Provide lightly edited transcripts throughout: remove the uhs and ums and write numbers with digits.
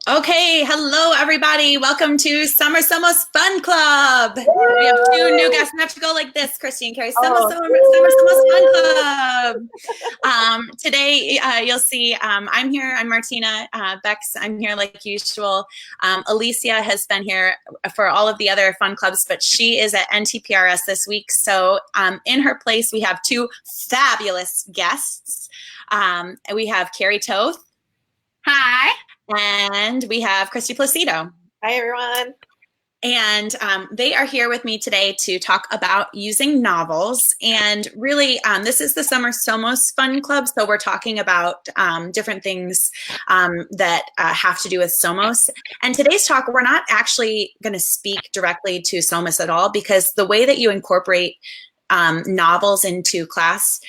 Okay, hello everybody. Welcome to Summer Somos Fun Club. We have two new guests. We have to go like this, Kristy and Carrie. Summer Somos Fun Club. Today, you'll see I'm here. I'm Martina Bex. I'm here like usual. Alicia has been here for all of the other fun clubs, but she is at NTPRS this week. So in her place, we have two fabulous guests. We have Carrie Toth. Hi. And we have Kristy Placido. Hi, everyone. And they are here with me today to talk about using novels. And really, this is the Summer Somos Fun Club. So we're talking about different things that have to do with Somos. And today's talk, we're not actually going to speak directly to Somos at all, because the way that you incorporate novels into class,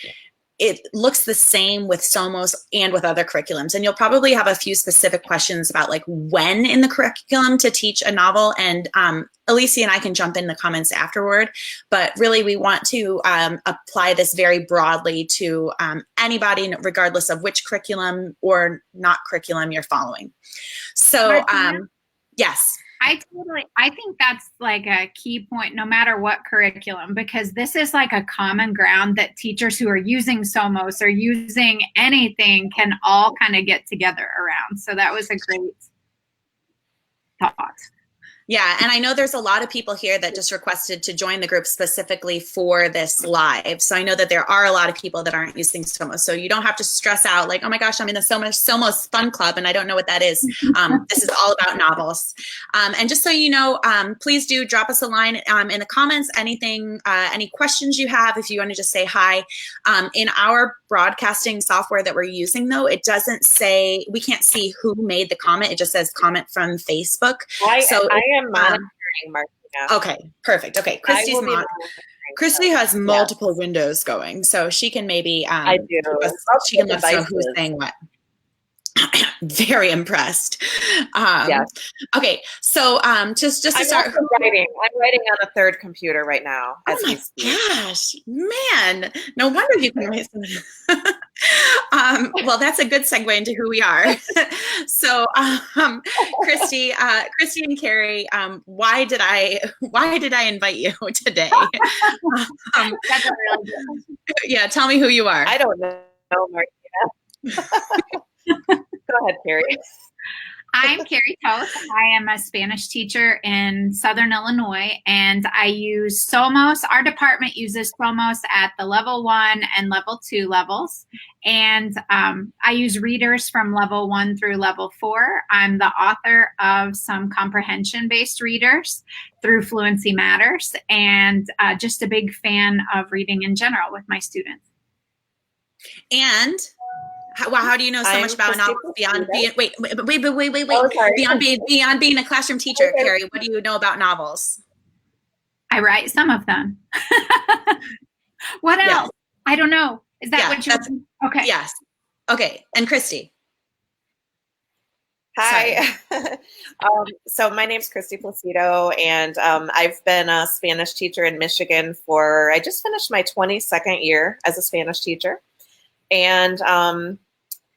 it looks the same with Somos and with other curriculums. And you'll probably have a few specific questions about like when in the curriculum to teach a novel. And Alicia and I can jump in the comments afterward. But really, we want to apply this very broadly to anybody, regardless of which curriculum or not curriculum you're following. So yes. I think that's like a key point, no matter what curriculum, because this is like a common ground that teachers who are using Somos or using anything can all kind of get together around. So that was a great thought. Yeah, and I know there's a lot of people here that just requested to join the group specifically for this live. So I know that there are a lot of people that aren't using Somos. So you don't have to stress out like, oh my gosh, I'm in the Somos Fun Club and I don't know what that is. This is all about novels. And just so you know, please do drop us a line in the comments, anything, any questions you have, if you want to just say hi. In our broadcasting software that we're using, though, it doesn't say, we can't see who made the comment. It just says comment from Facebook. I am monitoring, Martina. Okay, perfect. Okay, Kristy has multiple windows going, so she can maybe I do. She can let us know who's saying what. Very impressed. Yes. Okay, so just to start. I'm writing on a third computer right now. Oh my gosh, man! No wonder you can write something. Well, that's a good segue into who we are. So, Kristy and Carrie, why did I invite you today? That's a really good question. Yeah, tell me who you are. I don't know, Martina. Go ahead, Carrie. I'm Carrie Toth. I am a Spanish teacher in Southern Illinois, and I use Somos. Our department uses Somos at the level 1 and level 2 levels. And I use readers from level 1 through level 4. I'm the author of some comprehension-based readers through Fluency Matters, and just a big fan of reading in general with my students. And how do you know so much about novels beyond being beyond being a classroom teacher, okay. Carrie? What do you know about novels? I write some of them. What else? I don't know. Is that what you're okay? Yes. Okay. And Kristy. Hi. So my name's Kristy Placido, and I've been a Spanish teacher in Michigan I just finished my 22nd year as a Spanish teacher. And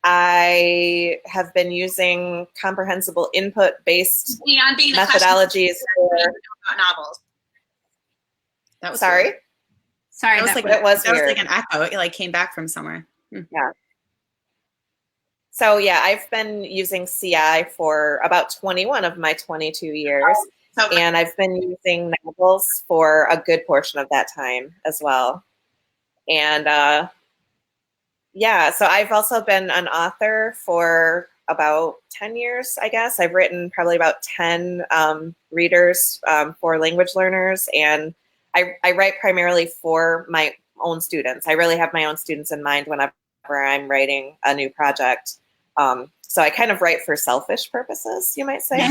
I have been using comprehensible input-based methodologies for novels. That was sorry. Weird. Sorry, that was like an echo. It like came back from somewhere. Yeah. So yeah, I've been using CI for about 21 of my 22 years, and I've been using novels for a good portion of that time as well. And yeah, so I've also been an author for about 10 years, I guess. I've written probably about 10 readers for language learners, and I write primarily for my own students. I really have my own students in mind whenever I'm writing a new project. So I kind of write for selfish purposes, you might say.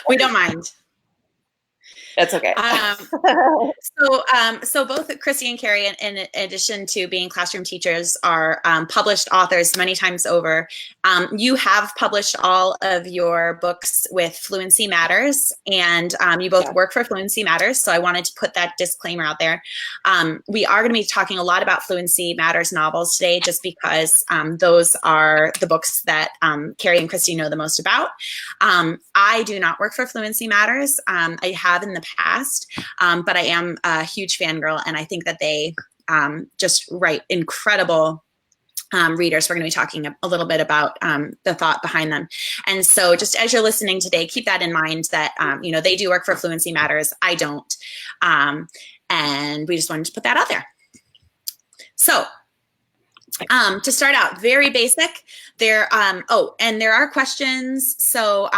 We don't mind. That's okay. So both Kristy and Carrie, in addition to being classroom teachers, are published authors many times over. You have published all of your books with Fluency Matters, and you both work for Fluency Matters. So I wanted to put that disclaimer out there. We are going to be talking a lot about Fluency Matters novels today, just because those are the books that Carrie and Kristy know the most about. I do not work for Fluency Matters. I have in the past, but I am a huge fangirl, and I think that they just write incredible readers. We're going to be talking a little bit about the thought behind them. And so just as you're listening today, keep that in mind that, they do work for Fluency Matters. I don't. And we just wanted to put that out there. So to start out, very basic. There, and there are questions. So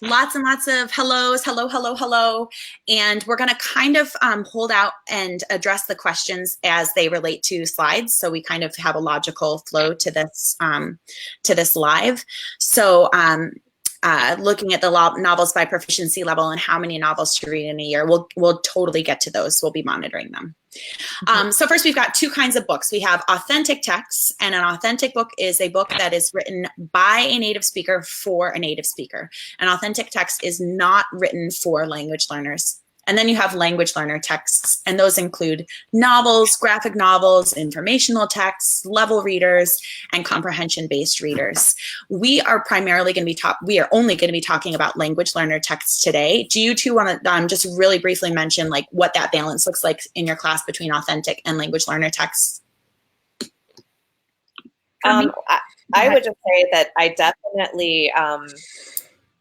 lots and lots of hellos, hello. And we're going to kind of hold out and address the questions as they relate to slides. So we kind of have a logical flow to this live. So looking at the novels by proficiency level and how many novels to read in a year, we'll totally get to those. We'll be monitoring them. So first, we've got two kinds of books. We have authentic texts, and an authentic book is a book that is written by a native speaker for a native speaker. An authentic text is not written for language learners. And then you have language learner texts, and those include novels, graphic novels, informational texts, level readers, and comprehension-based readers. We are primarily going to be we are only going to be talking about language learner texts today. Do you two want to just really briefly mention like what that balance looks like in your class between authentic and language learner texts? I would just say that I definitely,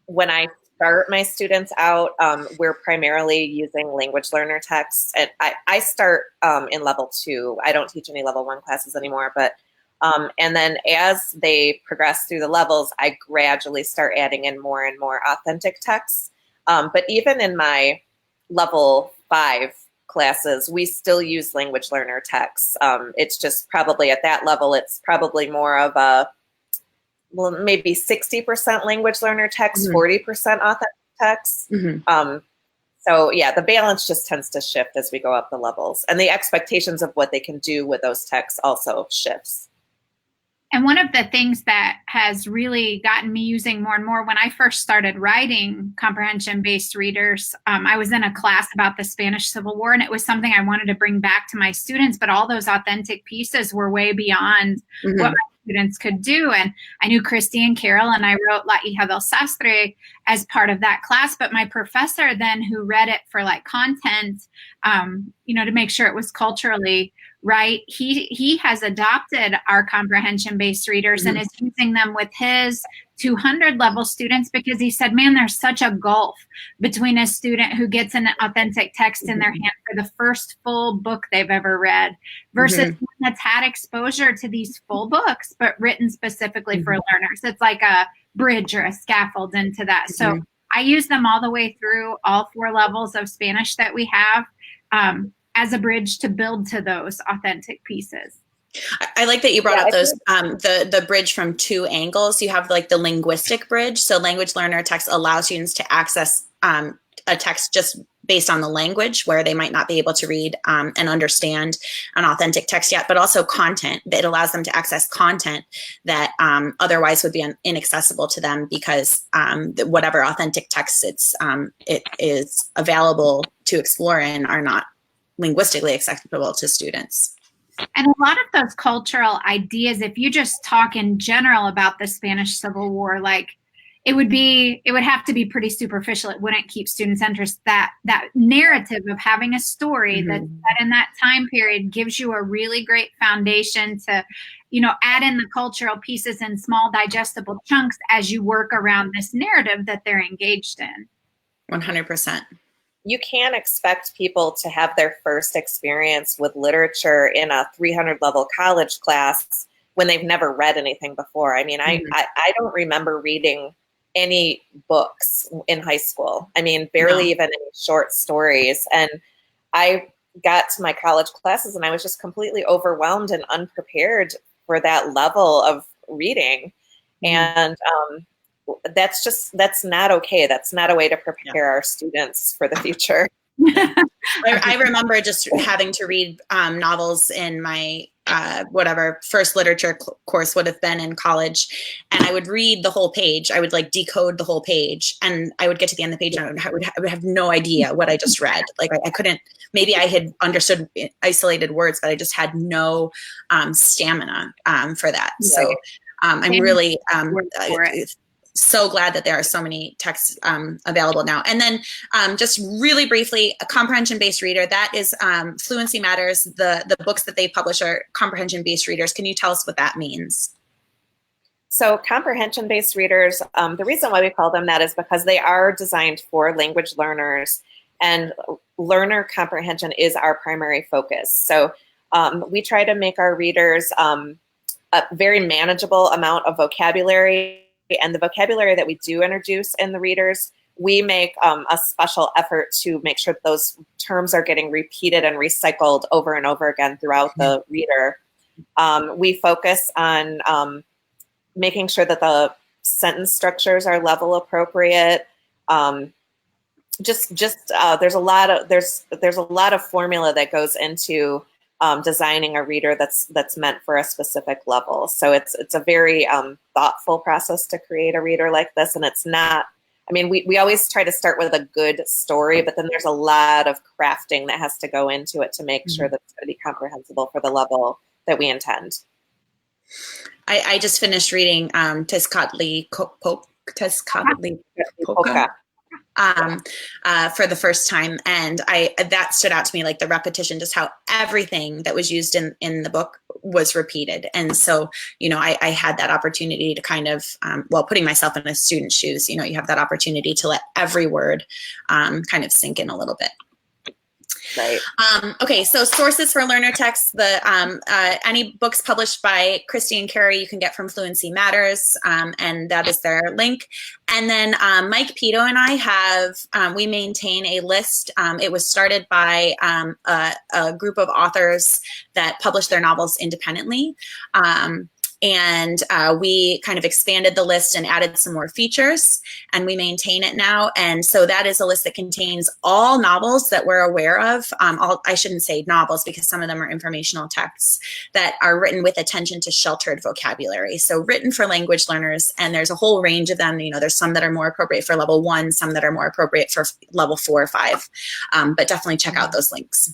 when I start my students out, we're primarily using language learner texts. And I start in level 2. I don't teach any level 1 classes anymore, but and then as they progress through the levels, I gradually start adding in more and more authentic texts. But even in my level 5 classes, we still use language learner texts. It's just probably at that level, it's probably more of a maybe 60% language learner text, 40% authentic text. So yeah, the balance just tends to shift as we go up the levels, and the expectations of what they can do with those texts also shifts. And one of the things that has really gotten me using more and more, when I first started writing comprehension-based readers, I was in a class about the Spanish Civil War, and it was something I wanted to bring back to my students, but all those authentic pieces were way beyond what my students could do. And I knew Kristy and Carol, and I wrote La Hija del Sastre as part of that class, but my professor then, who read it for like content, to make sure it was culturally right, he has adopted our comprehension-based readers and is using them with his 200 level students, because he said, man, there's such a gulf between a student who gets an authentic text in their hand for the first full book they've ever read versus one that's had exposure to these full books, but written specifically for learners. It's like a bridge or a scaffold into that. So I use them all the way through all 4 levels of Spanish that we have as a bridge to build to those authentic pieces. I like that you brought up those the bridge from 2 angles. You have like the linguistic bridge. So language learner text allows students to access a text just based on the language, where they might not be able to read and understand an authentic text yet, but also content. It allows them to access content that otherwise would be inaccessible to them, because whatever authentic texts it is available to explore in are not linguistically accessible to students. And a lot of those cultural ideas, if you just talk in general about the Spanish Civil War, like it would have to be pretty superficial. It wouldn't keep students' interest. That narrative of having a story that's set in that time period gives you a really great foundation to, add in the cultural pieces in small digestible chunks as you work around this narrative that they're engaged in. 100%. You can't expect people to have their first experience with literature in a 300 level college class when they've never read anything before. I mean, I don't remember reading any books in high school. I mean, barely even any short stories. And I got to my college classes and I was just completely overwhelmed and unprepared for that level of reading. And that's not okay. That's not a way to prepare our students for the future. I remember just having to read novels in my whatever first literature course would have been in college, and I would read the whole page. I would like decode the whole page, and I would get to the end of the page and I would have no idea what I just read. Like I couldn't, maybe I had understood isolated words, but I just had no stamina for that. So I'm really so glad that there are so many texts available now. And then just really briefly, a comprehension-based reader, that is Fluency Matters. The books that they publish are comprehension-based readers. Can you tell us what that means? So comprehension-based readers, the reason why we call them that is because they are designed for language learners, and learner comprehension is our primary focus. So we try to make our readers a very manageable amount of vocabulary, and the vocabulary that we do introduce in the readers, we make a special effort to make sure that those terms are getting repeated and recycled over and over again throughout the reader. We focus on making sure that the sentence structures are level appropriate. There's a lot of formula that goes into designing a reader that's meant for a specific level. So it's a very thoughtful process to create a reader like this. And it's not, I mean, we always try to start with a good story, but then there's a lot of crafting that has to go into it to make sure that it's going to be comprehensible for the level that we intend. I just finished reading Tezcatlipoca for the first time, and that stood out to me, like the repetition, just how everything that was used in the book was repeated. And so, I had that opportunity to kind of, putting myself in a student's shoes, you have that opportunity to let every word kind of sink in a little bit. Right. Okay, so sources for learner texts, any books published by Kristy and Carrie you can get from Fluency Matters, and that is their link. And then Mike Pito and I we maintain a list. It was started by a group of authors that publish their novels independently. And we kind of expanded the list and added some more features, and we maintain it now. And so that is a list that contains all novels that we're aware of. I shouldn't say novels, because some of them are informational texts that are written with attention to sheltered vocabulary. So written for language learners, and there's a whole range of them. There's some that are more appropriate for level 1, some that are more appropriate for level 4 or 5. But definitely check out those links.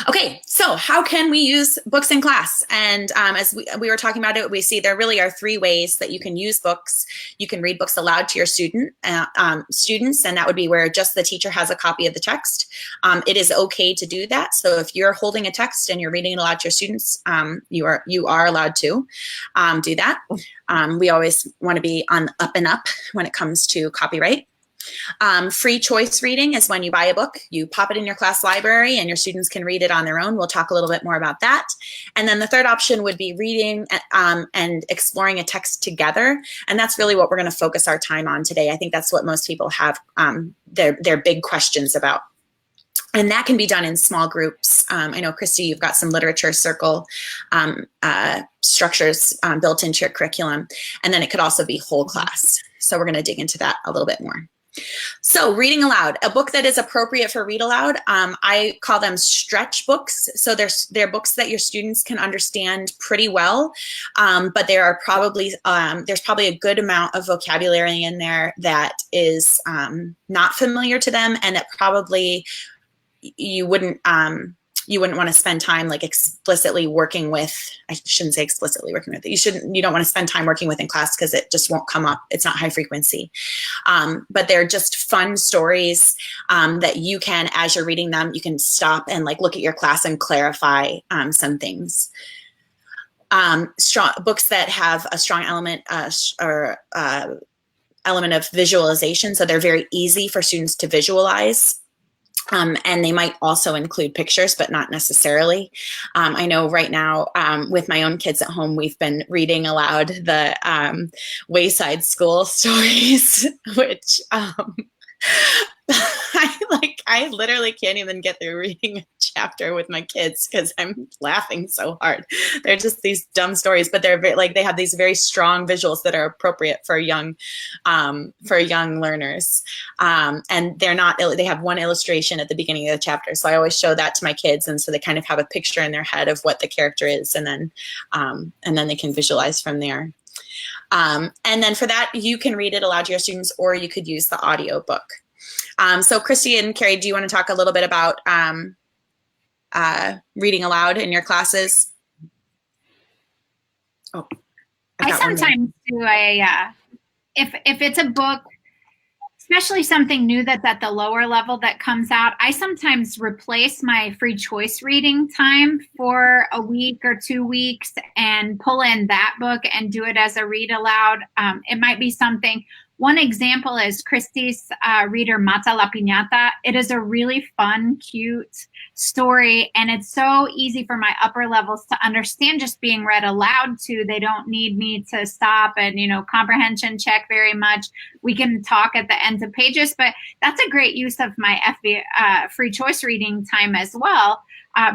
Okay, so how can we use books in class? And as we were talking about it, we see there really are 3 ways that you can use books. You can read books aloud to your students, and that would be where just the teacher has a copy of the text. It is okay to do that. So if you're holding a text and you're reading it aloud to your students, you are allowed to do that. We always want to be on up and up when it comes to copyright. Free choice reading is when you buy a book, you pop it in your class library, and your students can read it on their own. We'll talk a little bit more about that. And then the third option would be reading and exploring a text together. And that's really what we're going to focus our time on today. I think that's what most people have their big questions about. And that can be done in small groups. I know, Kristy, you've got some literature circle structures built into your curriculum. And then it could also be whole class. So we're going to dig into that a little bit more. So reading aloud, a book that is appropriate for read aloud, I call them stretch books. So they're books that your students can understand pretty well, but there are there's probably a good amount of vocabulary in there that is not familiar to them, and that probably you wouldn't want to spend time like explicitly working with. I shouldn't say explicitly working with it. You don't want to spend time working with in class, because it just won't come up. It's not high frequency. But they're just fun stories that you can, as you're reading them, you can stop and like look at your class and clarify some things. Strong books that have a strong element element of visualization. So they're very easy for students to visualize. And they might also include pictures, but not necessarily. I know right now with my own kids at home, we've been reading aloud the Wayside School stories, which I literally can't even get through reading a chapter with my kids because I'm laughing so hard. They're just these dumb stories, but they're like they have these very strong visuals that are appropriate for young learners. And they're not. They have one illustration at the beginning of the chapter, so I always show that to my kids, and so they kind of have a picture in their head of what the character is, and then they can visualize from there. And then for that, you can read it aloud to your students, or you could use the audio book. So Kristy and Carrie, do you want to talk a little bit about reading aloud in your classes? Oh, I sometimes do if it's a book, especially something new that's at the lower level that comes out, I sometimes replace my free choice reading time for a week or 2 weeks and pull in that book and do it as a read aloud. It might be something. One example is Kristy's reader, Mata La Piñata. It is a really fun, cute story, and it's so easy for my upper levels to understand just being read aloud to. They don't need me to stop and, comprehension check very much. We can talk at the ends of pages, but that's a great use of my free choice reading time as well.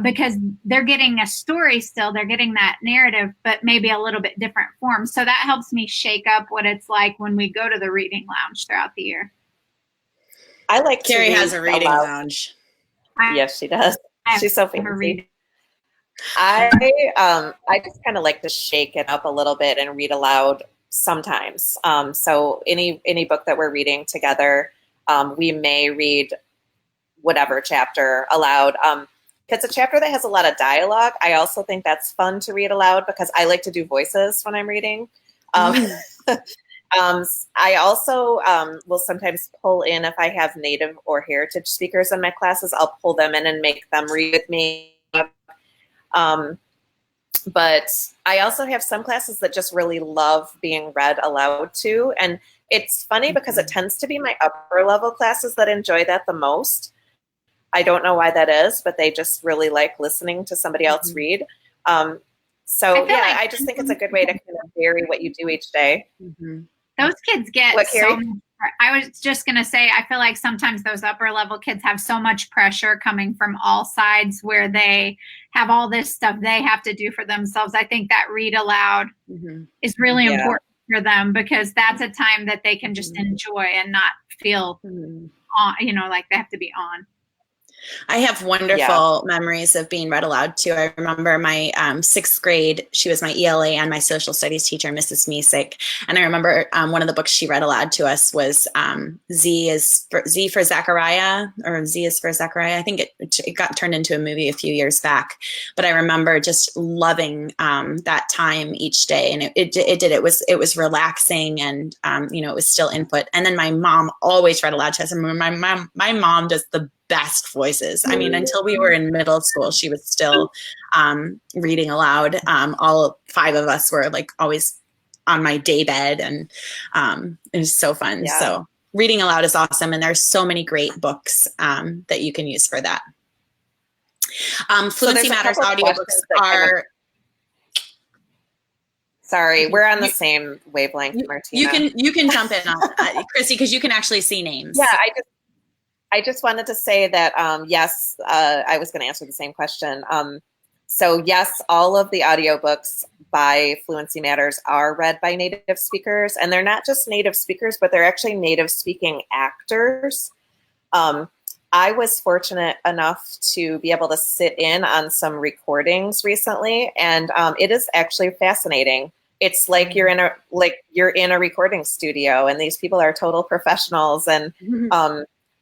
Because they're getting a story still, they're getting that narrative, but maybe a little bit different form. So that helps me shake up what it's like when we go to the reading lounge throughout the year. I like Carrie has a reading lounge. Yes, she does. She's so fancy. I just kind of like to shake it up a little bit and read aloud sometimes. So any book that we're reading together, we may read whatever chapter aloud. If it's a chapter that has a lot of dialogue, I also think that's fun to read aloud because I like to do voices when I'm reading. I also will sometimes pull in, if I have native or heritage speakers in my classes, I'll pull them in and make them read with me. But I also have some classes that just really love being read aloud to. And it's funny because it tends to be my upper level classes that enjoy that the most. I don't know why that is, but they just really like listening to somebody else read. I just think it's a good way to kind of vary what you do each day. Those kids get so much. I was just going to say, I feel like sometimes those upper level kids have so much pressure coming from all sides where they have all this stuff they have to do for themselves. I think that read aloud is really important for them because that's a time that they can just enjoy and not feel on, like they have to be on. I have wonderful memories of being read aloud too. I remember my sixth grade, she was my ELA and my social studies teacher, Mrs. Misik. And I remember one of the books she read aloud to us was Z for Zachariah, or Z is for Zachariah. I think it got turned into a movie a few years back. But I remember just loving that time each day. And it was relaxing and, it was still input. And then my mom always read aloud to us. And my mom does the best voices. I mean, until we were in middle school, she was still reading aloud. All five of us were like always on my day bed, and it was so fun. Yeah. So reading aloud is awesome, and there's so many great books that you can use for that. Fluency Matters audiobooks are. Sorry, we're on the same wavelength, Martina. You can jump in on Kristy, because you can actually see names. Yeah, I just wanted to say that, yes, I was going to answer the same question. So yes, all of the audiobooks by Fluency Matters are read by native speakers, and they're not just native speakers, but they're actually native speaking actors. I was fortunate enough to be able to sit in on some recordings recently, and it is actually fascinating. It's like you're in a recording studio, and these people are total professionals, and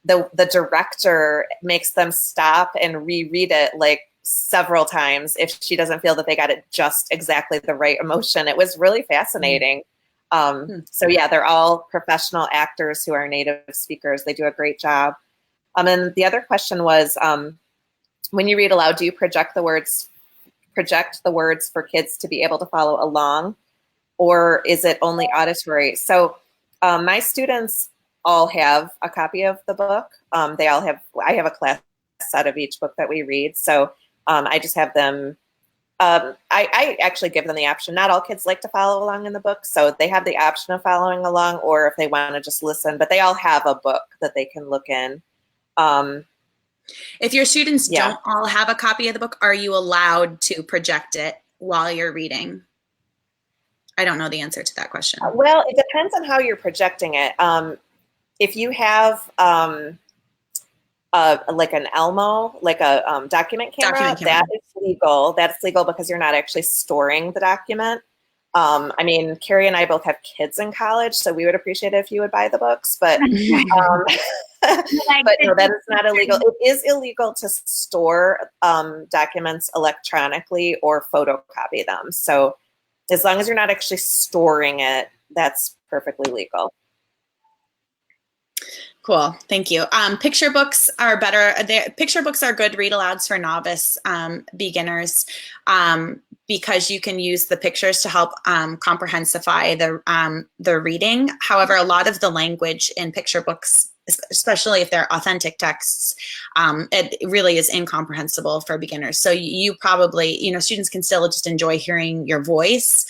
the director makes them stop and reread it like several times if she doesn't feel that they got it just exactly the right emotion. It was really fascinating. So yeah, they're all professional actors who are native speakers. They do a great job. And the other question was, when you read aloud, do you project the words for kids to be able to follow along, or is it only auditory? So my students all have a copy of the book. I have a class set of each book that we read. So I just have them I actually give them the option. Not all kids like to follow along in the book, so they have the option of following along, or if they want to just listen, but they all have a book that they can look in. If your students Yeah. don't all have a copy of the book, are you allowed to project it while you're reading? I don't know the answer to that question. Well, it depends on how you're projecting it. If you have like an Elmo, like a document camera, that is legal. That's legal because you're not actually storing the document. I mean, Carrie and I both have kids in college, so we would appreciate it if you would buy the books, but but no, that is not illegal. It is illegal to store documents electronically or photocopy them. So as long as you're not actually storing it, that's perfectly legal. Cool, thank you. Picture books are better. Picture books are good read alouds for novice beginners because you can use the pictures to help comprehensify the reading. However, a lot of the language in picture books, especially if they're authentic texts, it really is incomprehensible for beginners. So you probably, students can still just enjoy hearing your voice.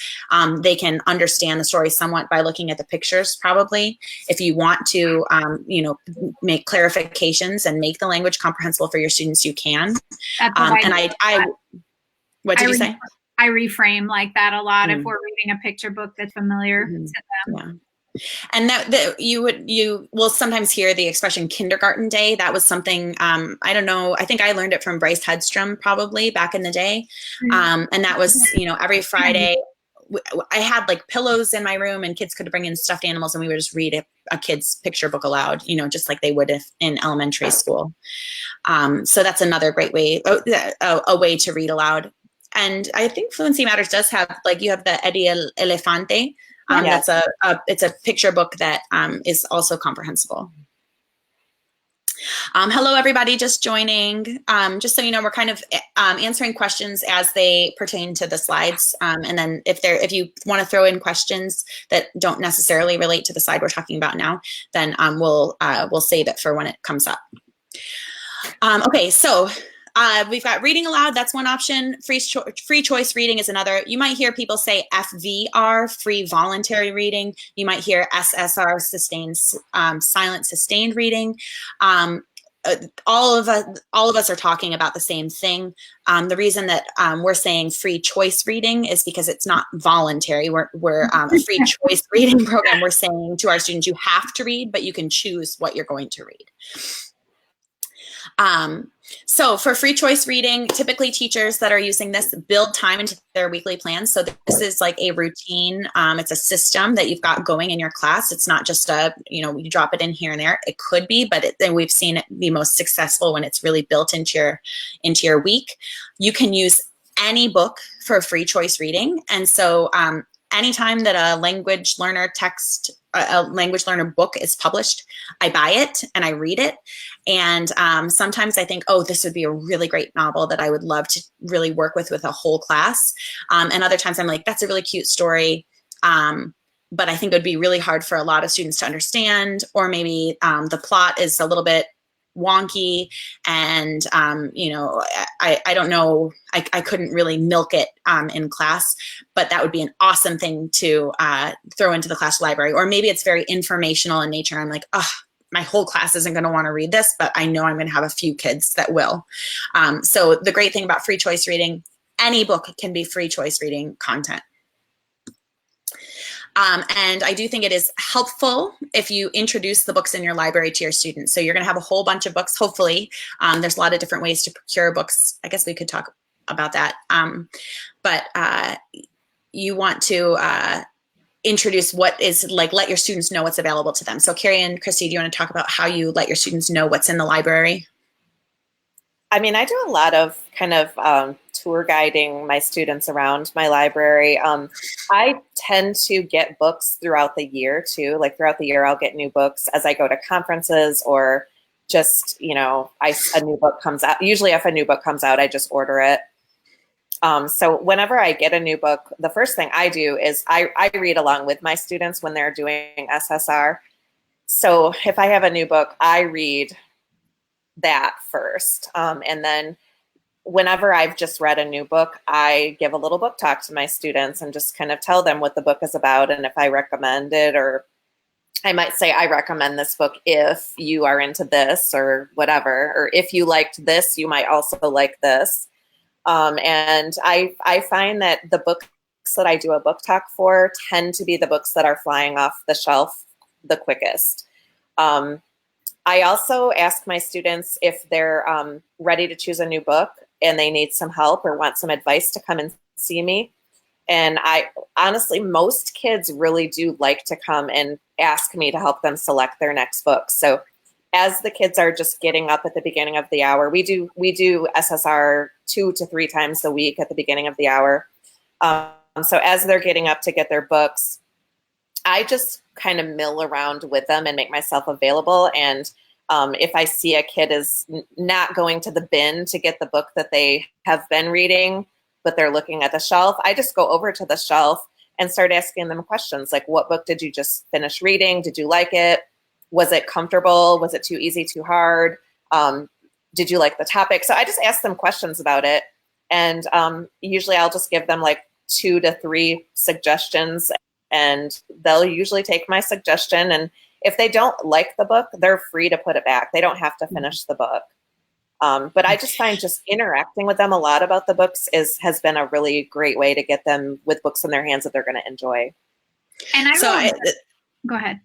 They can understand the story somewhat by looking at the pictures, probably. If you want to, make clarifications and make the language comprehensible for your students, you can. What did you say? I reframe like that a lot if we're reading a picture book that's familiar to them. Yeah. And that you will sometimes hear the expression kindergarten day. That was something, I don't know, I think I learned it from Bryce Hedstrom probably back in the day. And that was, every Friday I had like pillows in my room and kids could bring in stuffed animals and we would just read a kid's picture book aloud, just like they would if in elementary school. So that's another great way, a way to read aloud. And I think Fluency Matters does have, like, you have the Eddie Elefante. That's it's a picture book that is also comprehensible. Hello, everybody just joining. Just so you know, we're kind of answering questions as they pertain to the slides. And then if you want to throw in questions that don't necessarily relate to the slide we're talking about now, then we'll save it for when it comes up. Okay, so we've got reading aloud. That's one option. Free choice reading is another. You might hear people say FVR, free voluntary reading. You might hear SSR, silent sustained reading. All of us are talking about the same thing. The reason that we're saying free choice reading is because it's not voluntary. We're a free choice reading program. We're saying to our students, you have to read, but you can choose what you're going to read. So for free choice reading, typically teachers that are using this build time into their weekly plans. So this is like a routine. It's a system that you've got going in your class. It's not just you drop it in here and there. It could be, but we've seen it be most successful when it's really built into your week. You can use any book for free choice reading. And so anytime that a language learner book is published, I buy it and I read it. And sometimes I think, oh, this would be a really great novel that I would love to really work with a whole class. And other times I'm like, that's a really cute story. But I think it would be really hard for a lot of students to understand, or maybe the plot is a little bit wonky and I don't know, I couldn't really milk it in class, but that would be an awesome thing to throw into the class library. Or maybe it's very informational in nature. I'm like, oh, my whole class isn't going to want to read this, but I know I'm going to have a few kids that will. So the great thing about free choice reading, any book can be free choice reading content. And I do think it is helpful if you introduce the books in your library to your students. So you're going to have a whole bunch of books, hopefully. There's a lot of different ways to procure books. I guess we could talk about that. But you want to introduce what is, like, let your students know what's available to them. So Carrie and Kristy, do you want to talk about how you let your students know what's in the library? I mean, I do a lot of kind of tour guiding my students around my library. I tend to get books throughout the year too. Like throughout the year, I'll get new books as I go to conferences, or just, a new book comes out. Usually if a new book comes out, I just order it. So whenever I get a new book, the first thing I do is I read along with my students when they're doing SSR. So if I have a new book, I read that first. And then whenever I've just read a new book, I give a little book talk to my students and just kind of tell them what the book is about and if I recommend it, or I might say, I recommend this book if you are into this or whatever, or if you liked this, you might also like this. And I find that the books that I do a book talk for tend to be the books that are flying off the shelf the quickest. I also ask my students if they're ready to choose a new book and they need some help or want some advice to come and see me. And I honestly, most kids really do like to come and ask me to help them select their next book. So as the kids are just getting up at the beginning of the hour, we do SSR 2 to 3 times a week at the beginning of the hour. So as they're getting up to get their books, I just kind of mill around with them and make myself available. And if I see a kid is not going to the bin to get the book that they have been reading, but they're looking at the shelf, I just go over to the shelf and start asking them questions like, what book did you just finish reading? Did you like it? Was it comfortable? Was it too easy, too hard? Did you like the topic? So I just ask them questions about it. And usually I'll just give them like 2 to 3 suggestions, and they'll usually take my suggestion. And if they don't like the book, they're free to put it back. They don't have to finish the book. But I just find just interacting with them a lot about the books has been a really great way to get them with books in their hands that they're going to enjoy. And go ahead.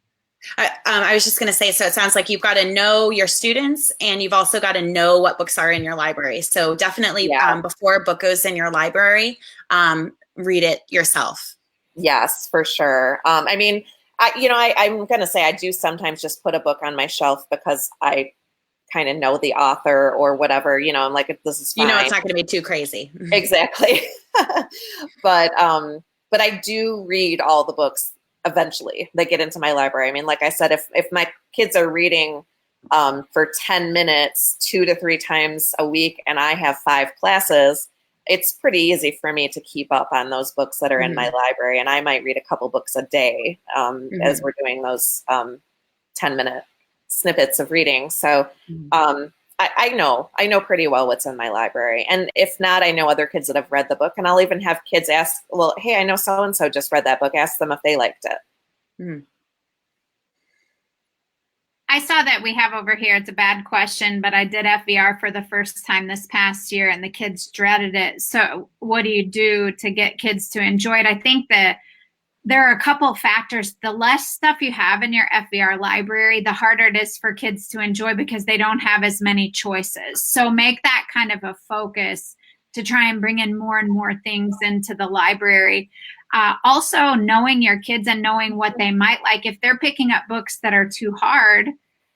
I was just going to say, so it sounds like you've got to know your students and you've also got to know what books are in your library. So definitely before a book goes in your library, read it yourself. Yes, for sure. I mean, I'm going to say I do sometimes just put a book on my shelf because I kind of know the author or whatever, I'm like, this is fine. It's not going to be too crazy. Exactly. But I do read all the books eventually. They get into my library. I mean, like I said, if my kids are reading for 10 minutes, 2 to 3 times a week, and I have 5 classes, it's pretty easy for me to keep up on those books that are in my library. And I might read a couple books a day as we're doing those 10-minute snippets of reading. So I know pretty well what's in my library. And if not, I know other kids that have read the book, and I'll even have kids ask, well, hey, I know so-and-so just read that book. Ask them if they liked it. I saw that we have over here, it's a bad question, but I did FVR for the first time this past year and the kids dreaded it. So what do you do to get kids to enjoy it? I think that there are a couple factors. The less stuff you have in your FVR library, the harder it is for kids to enjoy because they don't have as many choices. So make that kind of a focus to try and bring in more and more things into the library. Also, knowing your kids and knowing what they might like. If they're picking up books that are too hard,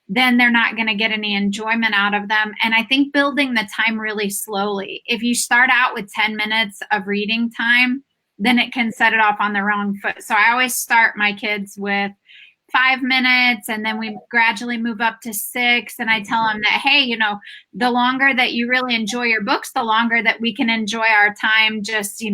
then they're not going to get any enjoyment out of them. And I think building the time really slowly. If you start out with 10 minutes of reading time, then it can set it off on the wrong foot. So I always start my kids with 5 minutes, and then we gradually move up to 6. And I tell them that, hey, the longer that you really enjoy your books, the longer that we can enjoy our time just,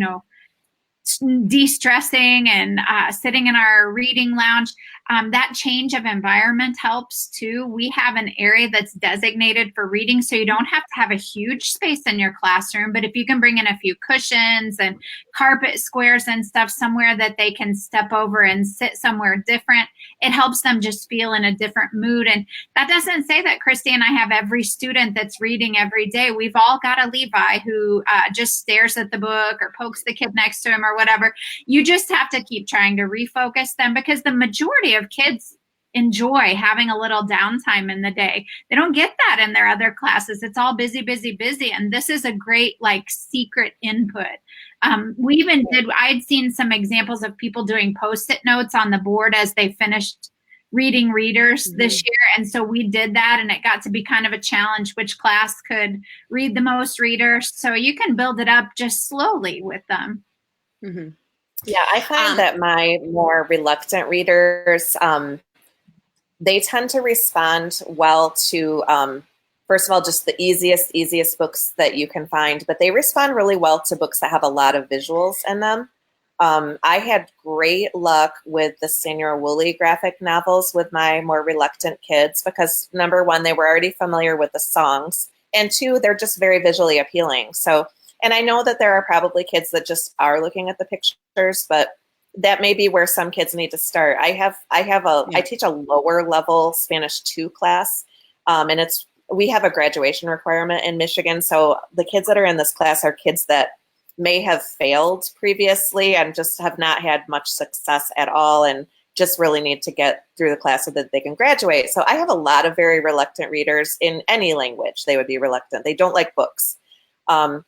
de-stressing and sitting in our reading lounge. That change of environment helps too. We have an area that's designated for reading, so you don't have to have a huge space in your classroom, but if you can bring in a few cushions and carpet squares and stuff somewhere that they can step over and sit somewhere different, it helps them just feel in a different mood. And that doesn't say that Kristy and I have every student that's reading every day. We've all got a Levi who just stares at the book or pokes the kid next to him or whatever. You just have to keep trying to refocus them, because the majority of kids enjoy having a little downtime in the day. They don't get that in their other classes. It's all busy, busy, busy. And this is a great secret input. I'd seen some examples of people doing Post-it notes on the board as they finished reading readers this year. And so we did that, and it got to be kind of a challenge which class could read the most readers. So you can build it up just slowly with them. Yeah, I find that my more reluctant readers, they tend to respond well to, first of all, just the easiest books that you can find, but they respond really well to books that have a lot of visuals in them. I had great luck with the Senior Woolley graphic novels with my more reluctant kids because, number one, they were already familiar with the songs. And two, they're just very visually appealing. So, and I know that there are probably kids that just are looking at the pictures, but that may be where some kids need to start. I teach a lower level Spanish 2 class, and we have a graduation requirement in Michigan. So the kids that are in this class are kids that may have failed previously and just have not had much success at all, and just really need to get through the class so that they can graduate. So I have a lot of very reluctant readers in any language. They would be reluctant. They don't like books. And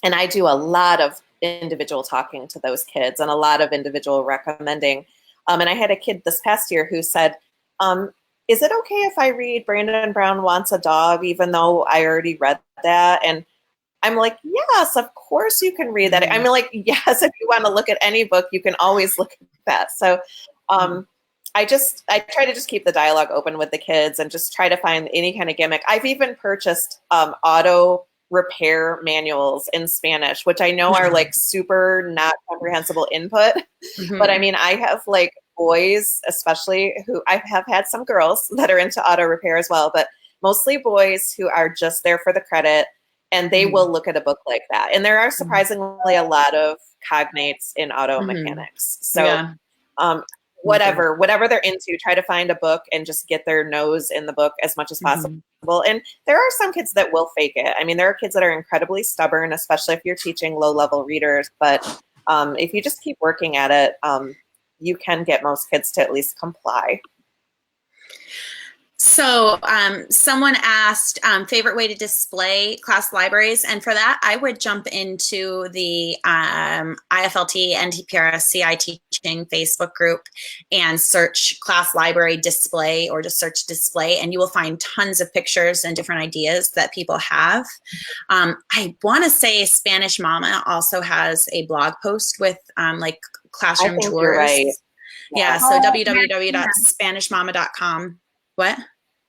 I do a lot of individual talking to those kids and a lot of individual recommending. And I had a kid this past year who said, is it okay if I read Brandon Brown Wants a Dog, even though I already read that? And I'm like, yes, of course you can read that. I'm like, yes, if you want to look at any book, you can always look at that. So I try to just keep the dialogue open with the kids and just try to find any kind of gimmick. I've even purchased auto repair manuals in Spanish, which I know are like super not comprehensible input. But I mean, I have like boys, especially, who I have had some girls that are into auto repair as well, but mostly boys who are just there for the credit, and they will look at a book like that. And there are surprisingly a lot of cognates in auto mechanics. So whatever they're into, try to find a book and just get their nose in the book as much as possible. And there are some kids that will fake it. I mean, there are kids that are incredibly stubborn, especially if you're teaching low-level readers. But if you just keep working at it, you can get most kids to at least comply. So someone asked favorite way to display class libraries. And for that, I would jump into the IFLT NTPRS CI Teaching Facebook group and search class library display, or just search display, and you will find tons of pictures and different ideas that people have. I want to say Spanish Mama also has a blog post with like classroom tours. You're right. Yeah, so www.spanishmama.com. What?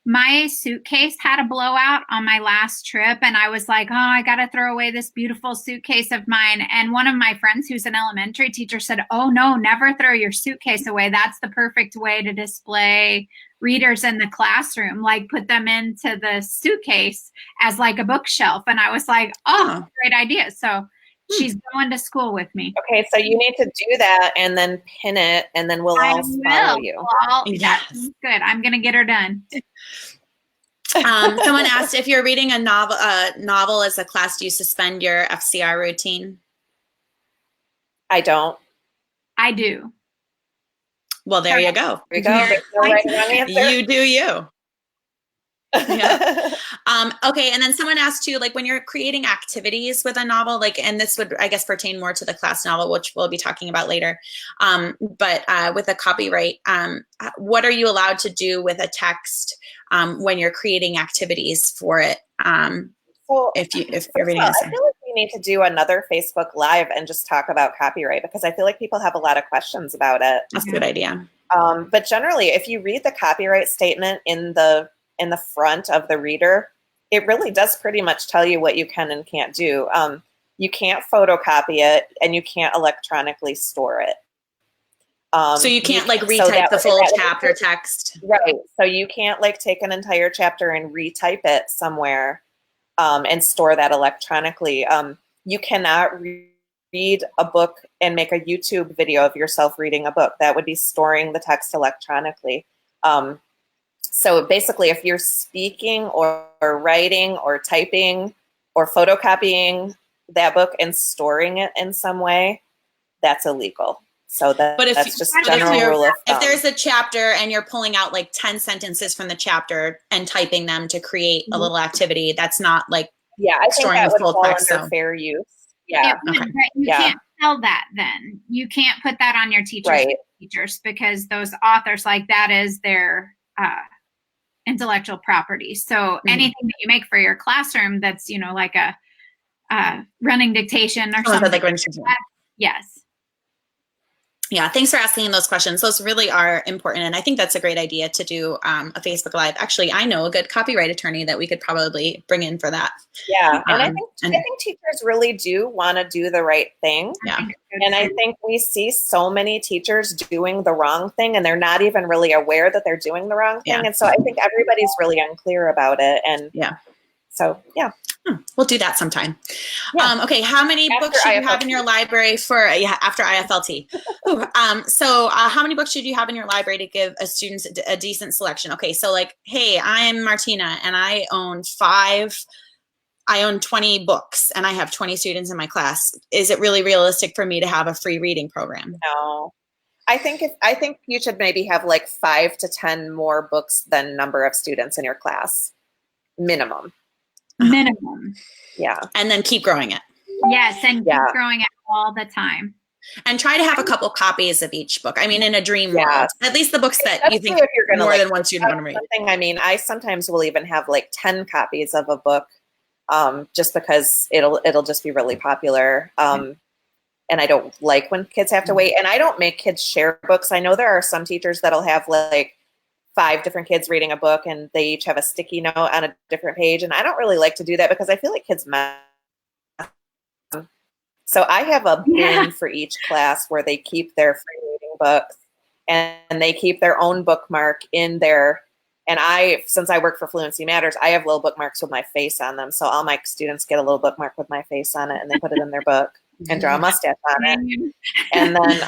My suitcase had a blowout on my last trip, and I was like, oh, I got to throw away this beautiful suitcase of mine. And one of my friends who's an elementary teacher said, oh, no, never throw your suitcase away. That's the perfect way to display readers in the classroom. Like, put them into the suitcase as like a bookshelf. And I was like, oh, great idea. So she's going to school with me. Okay, so you need to do that and then pin it, and then we'll all follow you. That's good. I'm going to get her done. Someone asked, if you're reading a novel as a class, do you suspend your FCR routine? I don't. I do. Well, there you go. There you go. There's no right or wrong answer. You do you. Yeah. Okay. And then someone asked too, like when you're creating activities with a novel, like, and this would, I guess, pertain more to the class novel, which we'll be talking about later. But with a copyright, what are you allowed to do with a text when you're creating activities for it? If you're reading this, I feel like we need to do another Facebook Live and just talk about copyright, because I feel like people have a lot of questions about it. That's a good idea. But generally, if you read the copyright statement in the front of the reader, it really does pretty much tell you what you can and can't do. You can't photocopy it, and you can't electronically store it. So you can't like retype the full chapter text. Right. So you can't like take an entire chapter and retype it somewhere and store that electronically. You cannot read a book and make a YouTube video of yourself reading a book. That would be storing the text electronically. So basically, if you're speaking or writing or typing or photocopying that book and storing it in some way, that's illegal. So that's just general rule of thumb. If there's a chapter and you're pulling out like 10 sentences from the chapter and typing them to create a little activity, that's not like I think that would fall text, under fair use. Yeah. You can't tell that then. You can't put that on your teachers because those authors, like, that is their intellectual property. So anything that you make for your classroom that's, like a running dictation or something. Like yes. Yeah, thanks for asking those questions. Those really are important. And I think that's a great idea to do a Facebook Live. Actually, I know a good copyright attorney that we could probably bring in for that. Yeah, and I think teachers really do want to do the right thing. Yeah. And I think we see so many teachers doing the wrong thing, and they're not even really aware that they're doing the wrong thing. Yeah. And so I think everybody's really unclear about it. And So yeah. We'll do that sometime. Yeah. Okay, how many After books should you have IFLT. in your library for, after IFLT? Ooh, so how many books should you have in your library to give a student a decent selection? Okay, so like, hey, I'm Martina and I own 20 books and I have 20 students in my class. Is it really realistic for me to have a free reading program? No. I think you should maybe have like 5 to 10 more books than number of students in your class. Minimum. Minimum. Yeah. And then keep growing it. Yes, and keep growing it all the time. And try to have a couple copies of each book. I mean, in a dream world, at least the books that you think if you're gonna, more like, than one student want to read. I mean, I sometimes will even have like 10 copies of a book, just because it'll just be really popular. And I don't like when kids have to wait. And I don't make kids share books. I know there are some teachers that'll have like 5 different kids reading a book and they each have a sticky note on a different page. And I don't really like to do that because I feel like kids mess. So I have a bin for each class where they keep their free reading books and they keep their own bookmark in there. And since I work for Fluency Matters, I have little bookmarks with my face on them. So all my students get a little bookmark with my face on it and they put it in their book and draw a mustache on it. And then,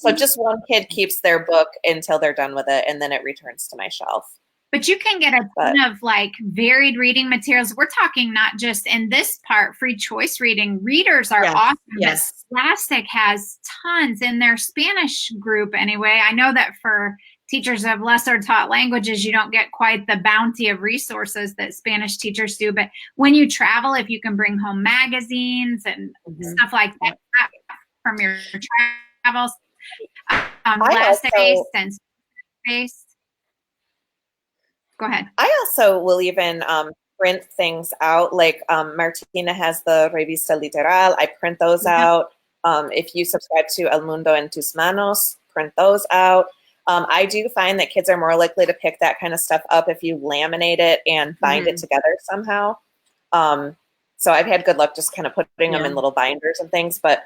so just one kid keeps their book until they're done with it and then it returns to my shelf. But you can get a ton of like varied reading materials. We're talking not just in this part, free choice reading. Readers are awesome. Yes. Scholastic has tons in their Spanish group anyway. I know that for teachers of lesser taught languages, you don't get quite the bounty of resources that Spanish teachers do. But when you travel, if you can bring home magazines and stuff like that from your travels, class-based and based. Go ahead. I also will even print things out. Like Martina has the Revista Literal. I print those out. If you subscribe to El Mundo en Tus Manos, print those out. I do find that kids are more likely to pick that kind of stuff up if you laminate it and bind it together somehow. So I've had good luck just kind of putting them in little binders and things. But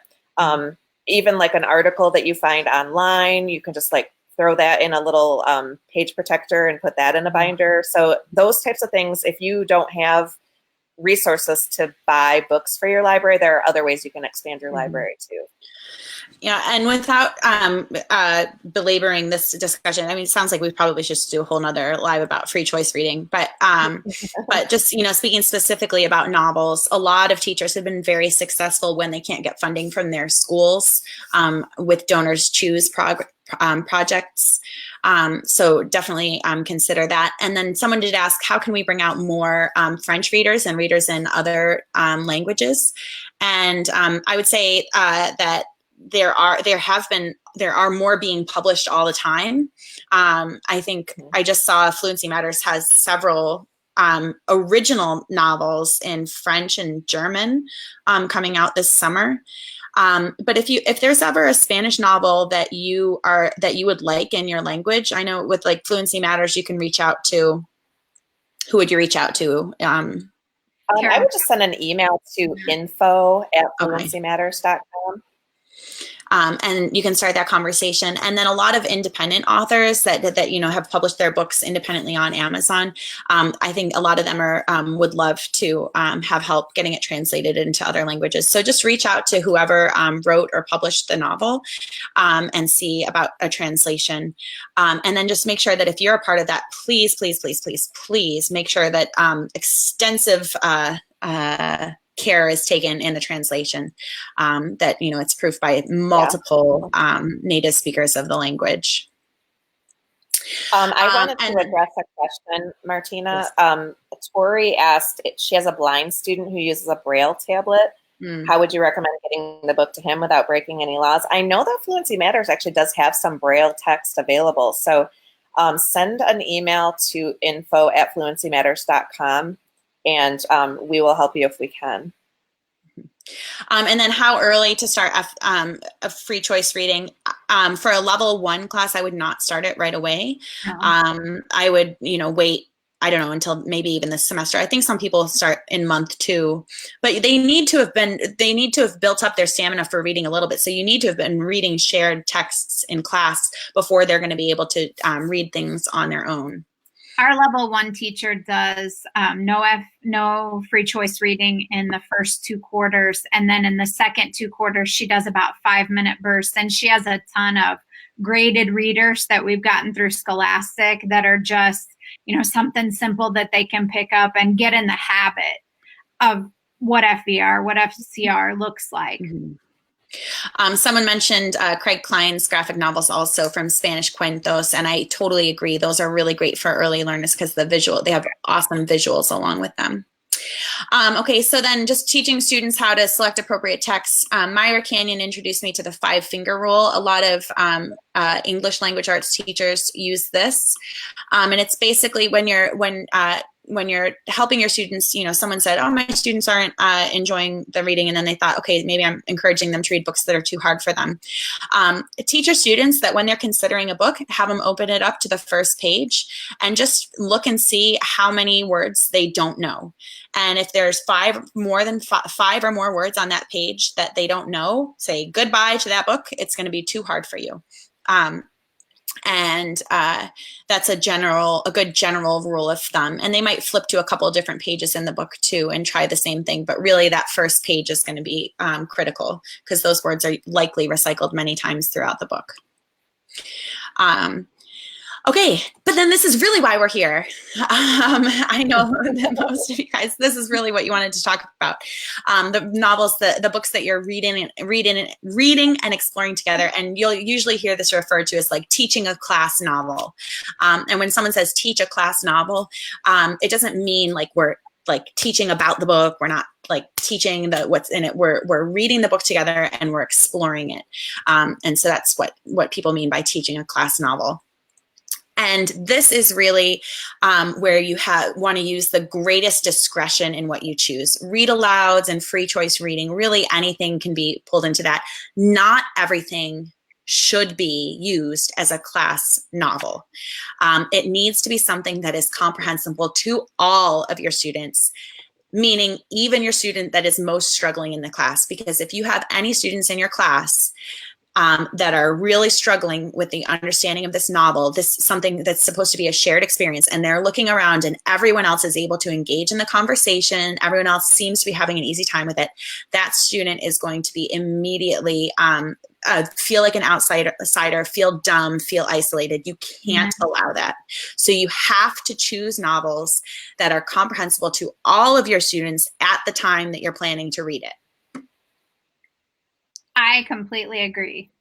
even like an article that you find online, you can just like throw that in a little page protector and put that in a binder. So those types of things, if you don't have resources to buy books for your library, there are other ways you can expand your library too. Yeah, and without belaboring this discussion, I mean, it sounds like we probably should do a whole nother live about free choice reading. But but just, speaking specifically about novels, a lot of teachers have been very successful when they can't get funding from their schools with Donors Choose projects. So definitely consider that. And then someone did ask, how can we bring out more French readers and readers in other languages? And I would say that there are more being published all the time. I think I just saw Fluency Matters has several original novels in French and German coming out this summer. But if there's ever a Spanish novel that you would like in your language, I know with like Fluency Matters, you can reach out to. Who would you reach out to? I would just send an email to info@fluencymatters.com. And you can start that conversation. And then a lot of independent authors that have published their books independently on Amazon. I think a lot of them would love to have help getting it translated into other languages. So just reach out to whoever wrote or published the novel and see about a translation. And then just make sure that if you're a part of that, please, please, please, please, please make sure that extensive care is taken in the translation, that it's proofed by multiple native speakers of the language. I wanted to address a question, Martina. Yes. Tori asked, she has a blind student who uses a Braille tablet. How would you recommend getting the book to him without breaking any laws? I know that Fluency Matters actually does have some Braille text available. So send an email to info@fluencymatters.com. And we will help you if we can. And then how early to start a free choice reading? For a level 1 class, I would not start it right away. I would, wait, I don't know, until maybe even this semester. I think some people start in month 2, but they need to have built up their stamina for reading a little bit. So you need to have been reading shared texts in class before they're going to be able to read things on their own. Our level 1 teacher does no free choice reading in the first 2 quarters. And then in the second 2 quarters, she does about 5-minute bursts. And she has a ton of graded readers that we've gotten through Scholastic that are just, something simple that they can pick up and get in the habit of what FVR, what FCR looks like. Mm-hmm. Someone mentioned Craig Klein's graphic novels also from Spanish Cuentos, and I totally agree. Those are really great for early learners because they have awesome visuals along with them. Okay, so then just teaching students how to select appropriate text. Myra Canyon introduced me to the 5-finger rule. A lot of English language arts teachers use this, and it's basically when you're helping your students, someone said, oh, my students aren't enjoying the reading. And then they thought, okay, maybe I'm encouraging them to read books that are too hard for them. Teach your students that when they're considering a book, have them open it up to the first page and just look and see how many words they don't know. And if there's 5 or more words on that page that they don't know, say goodbye to that book. It's going to be too hard for you. And that's a good general rule of thumb. And they might flip to a couple of different pages in the book too and try the same thing. But really that first page is going to be critical because those words are likely recycled many times throughout the book. Okay, but then this is really why we're here. I know that most of you guys, this is really what you wanted to talk about. The novels, the books that you're reading and exploring together. And you'll usually hear this referred to as like teaching a class novel. And when someone says teach a class novel, it doesn't mean like we're like teaching about the book. We're not like teaching what's in it. We're reading the book together and we're exploring it. And so that's what people mean by teaching a class novel. And this is really where you want to use the greatest discretion in what you choose. Read alouds and free choice reading, really anything can be pulled into that. Not everything should be used as a class novel. It needs to be something that is comprehensible to all of your students, meaning even your student that is most struggling in the class. Because if you have any students in your class that are really struggling with the understanding of this novel, something that's supposed to be a shared experience, and they're looking around and everyone else is able to engage in the conversation, everyone else seems to be having an easy time with it, that student is going to be immediately feel like an outsider, feel dumb, feel isolated. You can't allow that. So you have to choose novels that are comprehensible to all of your students at the time that you're planning to read it. I completely agree.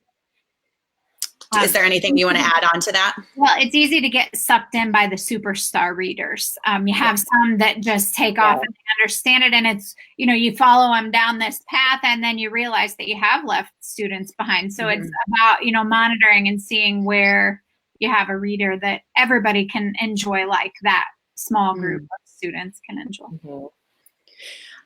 Is there anything you want to add on to that? Well, it's easy to get sucked in by the superstar readers. You have some that just take off and they understand it. And it's, you follow them down this path and then you realize that you have left students behind. So it's about, monitoring and seeing where you have a reader that everybody can enjoy, like that small group of students can enjoy.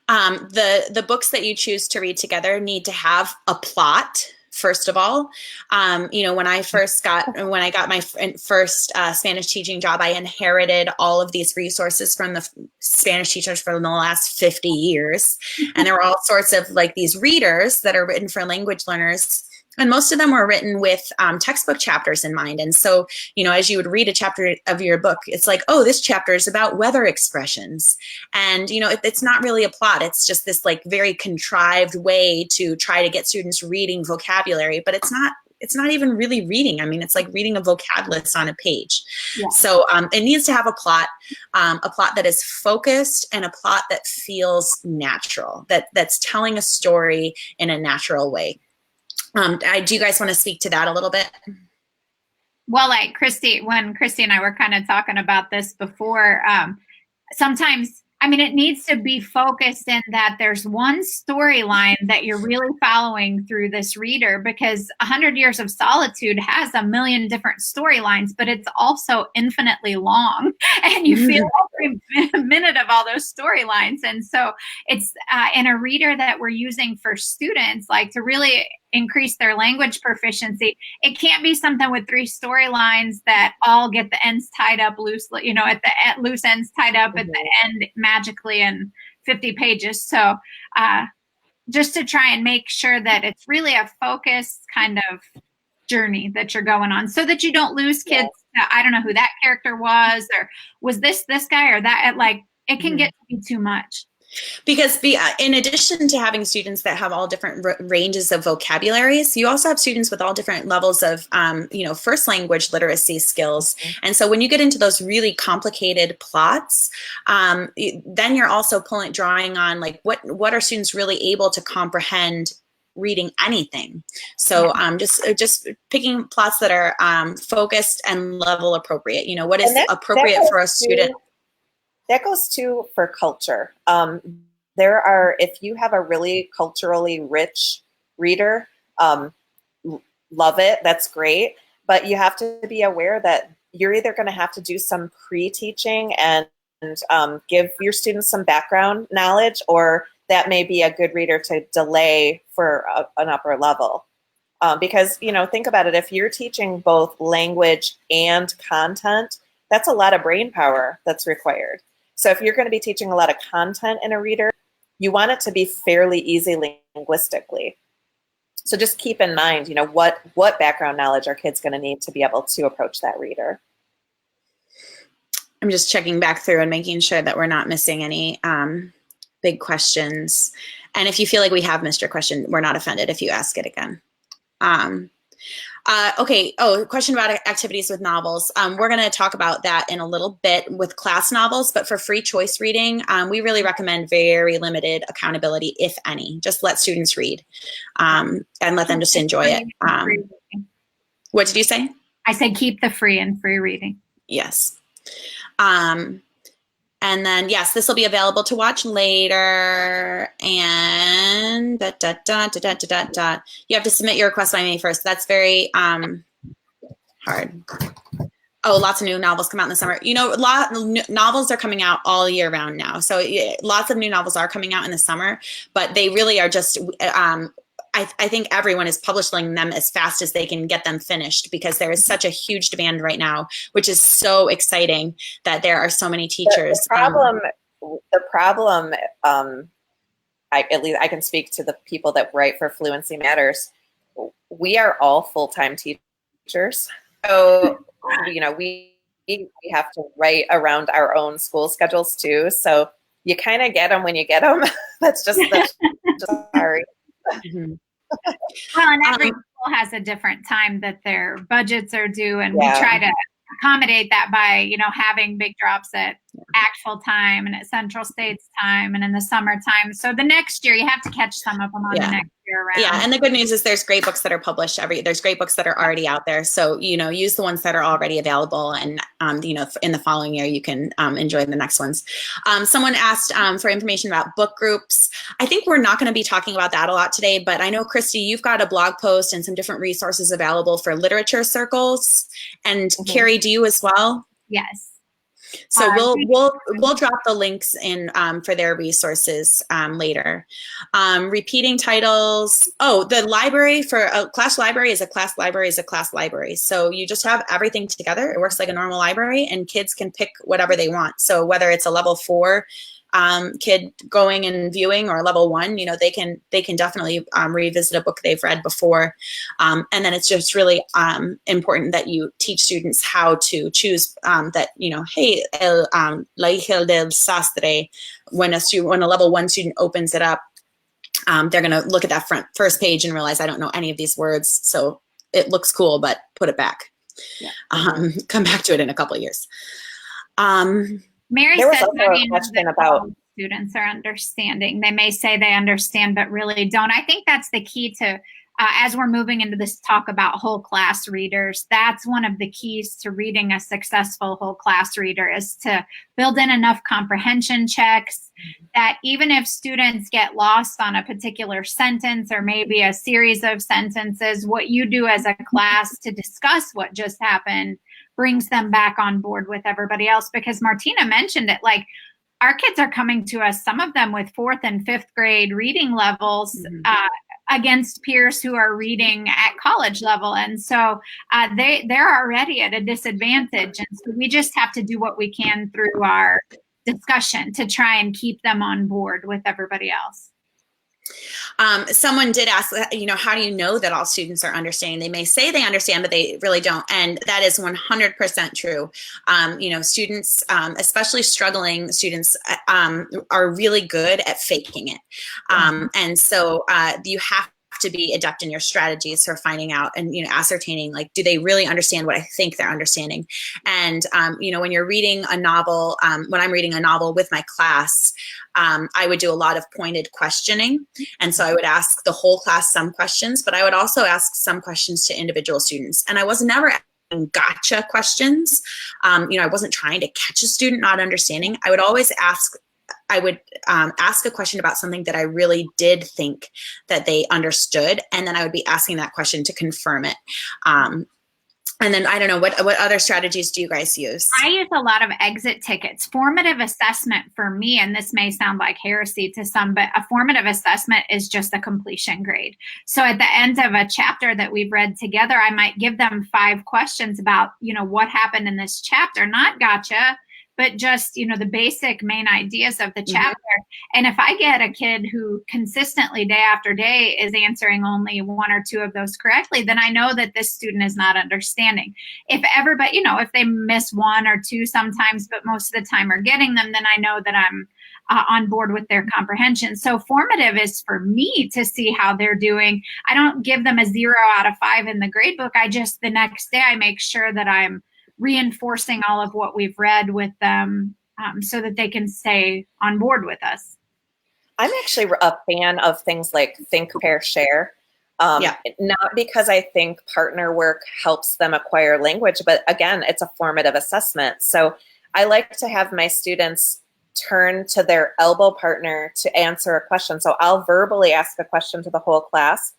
The books that you choose to read together need to have a plot. First of all, when I got my first Spanish teaching job, I inherited all of these resources from the Spanish teachers for the last 50 years. And there were all sorts of like these readers that are written for language learners. And most of them were written with textbook chapters in mind. And so, as you would read a chapter of your book, it's like, oh, this chapter is about weather expressions. And, it's not really a plot. It's just this like very contrived way to try to get students reading vocabulary, but it's not even really reading. I mean, it's like reading a vocab list on a page. Yeah. So it needs to have a plot that is focused and a plot that feels natural, that's telling a story in a natural way. Do you guys want to speak to that a little bit? Well, like when Kristy and I were kind of talking about this before, sometimes, it needs to be focused in that there's one storyline that you're really following through this reader, because 100 Years of Solitude has a million different storylines, but it's also infinitely long and you feel every minute of all those storylines. And so it's in a reader that we're using for students, like to really increase their language proficiency. It can't be something with 3 storylines that all get the ends tied up loosely, at loose ends tied up at the end magically in 50 pages. So just to try and make sure that it's really a focused kind of journey that you're going on, so that you don't lose kids I don't know who that character was, or was this guy or that, like, it can get to be too much. Because in addition to having students that have all different ranges of vocabularies, you also have students with all different levels of, first language literacy skills. And so when you get into those really complicated plots, then you're also drawing on like what are students really able to comprehend reading anything. So just picking plots that are focused and level appropriate. What is appropriate for a student. That goes too for culture. If you have a really culturally rich reader, love it, that's great. But you have to be aware that you're either going to have to do some pre-teaching and give your students some background knowledge, or that may be a good reader to delay for an upper level. Because, think about it, if you're teaching both language and content, that's a lot of brain power that's required. So if you're going to be teaching a lot of content in a reader, you want it to be fairly easy linguistically. So just keep in mind, what background knowledge are kids going to need to be able to approach that reader. I'm just checking back through and making sure that we're not missing any big questions. And if you feel like we have missed your question, we're not offended if you ask it again. Okay. Oh, question about activities with novels. We're going to talk about that in a little bit with class novels, but for free choice reading, we really recommend very limited accountability, if any. Just let students read and let them just enjoy it. What did you say? I said keep the free and free reading. Yes. And then, yes, this will be available to watch later. And you have to submit your request by May 1st. That's very hard. Oh, lots of new novels come out in the summer. Novels are coming out all year round now. So lots of new novels are coming out in the summer, but they really are just I think everyone is publishing them as fast as they can get them finished, because there is such a huge demand right now, which is so exciting that there are so many teachers. The problem, at least I can speak to the people that write for Fluency Matters. We are all full-time teachers. So, we have to write around our own school schedules too. So you kind of get them when you get them. that's just sorry. Mm-hmm. Well, and every school has a different time that their budgets are due, and we try to accommodate that by, having big drops at actual time and at Central State's time and in the summertime. So the next year you have to catch some of them on the next year around. Yeah, and the good news is there's great books that are published there's great books that are already out there. So, use the ones that are already available, and, in the following year you can enjoy the next ones. Someone asked for information about book groups. I think we're not going to be talking about that a lot today, but I know, Kristy, you've got a blog post and some different resources available for literature circles. And Carrie, do you as well? Yes. So we'll drop the links in for their resources later. Repeating titles. Oh, the library for a class library is a class library is a class library. So you just have everything together. It works like a normal library, and kids can pick whatever they want. So whether it's a level 4 kid going and viewing, or level 1, they can definitely revisit a book they've read before. And then it's just really important that you teach students how to choose that, hey, La hija del sastre, when a level 1 student opens it up, they're going to look at that first page and realize, I don't know any of these words. So it looks cool, but put it back. Yeah. Come back to it in a couple of years. Mary said a question about students are understanding. They may say they understand, but really don't. I think that's the key to, as we're moving into this talk about whole class readers, that's one of the keys to reading a successful whole class reader, is to build in enough comprehension checks that even if students get lost on a particular sentence or maybe a series of sentences, what you do as a class to discuss what just happened brings them back on board with everybody else. Because Martina mentioned it, like, our kids are coming to us, some of them with 4th and 5th grade reading levels against peers who are reading at college level. And so they're already at a disadvantage. And so we just have to do what we can through our discussion to try and keep them on board with everybody else. Someone did ask, how do you know that all students are understanding? They may say they understand, but they really don't. And that is 100% true. Students, especially struggling students, are really good at faking it. And so you have to be adept in your strategies for finding out and ascertaining, like, do they really understand what I think they're understanding? And when you're reading a novel, when I'm reading a novel with my class, I would do a lot of pointed questioning. And so I would ask the whole class some questions, but I would also ask some questions to individual students. And I was never asking gotcha questions. I wasn't trying to catch a student not understanding. I would always ask a question about something that I really did think that they understood. And then I would be asking that question to confirm it. And then I don't know, what other strategies do you guys use? I use a lot of exit tickets. Formative assessment for me, and this may sound like heresy to some, but a formative assessment is just a completion grade. So at the end of a chapter that we've read together, I might give them 5 questions about, what happened in this chapter, not gotcha, but just, the basic main ideas of the chapter. And if I get a kid who consistently day after day is answering only 1 or 2 of those correctly, then I know that this student is not understanding. If if they miss 1 or 2 sometimes, but most of the time are getting them, then I know that I'm on board with their comprehension. So formative is for me to see how they're doing. I don't give them a 0 out of 5 in the grade book. The next day I make sure that I'm reinforcing all of what we've read with them so that they can stay on board with us. I'm actually a fan of things like think, pair, share. Not because I think partner work helps them acquire language, but again, it's a formative assessment. So I like to have my students turn to their elbow partner to answer a question. So I'll verbally ask a question to the whole class.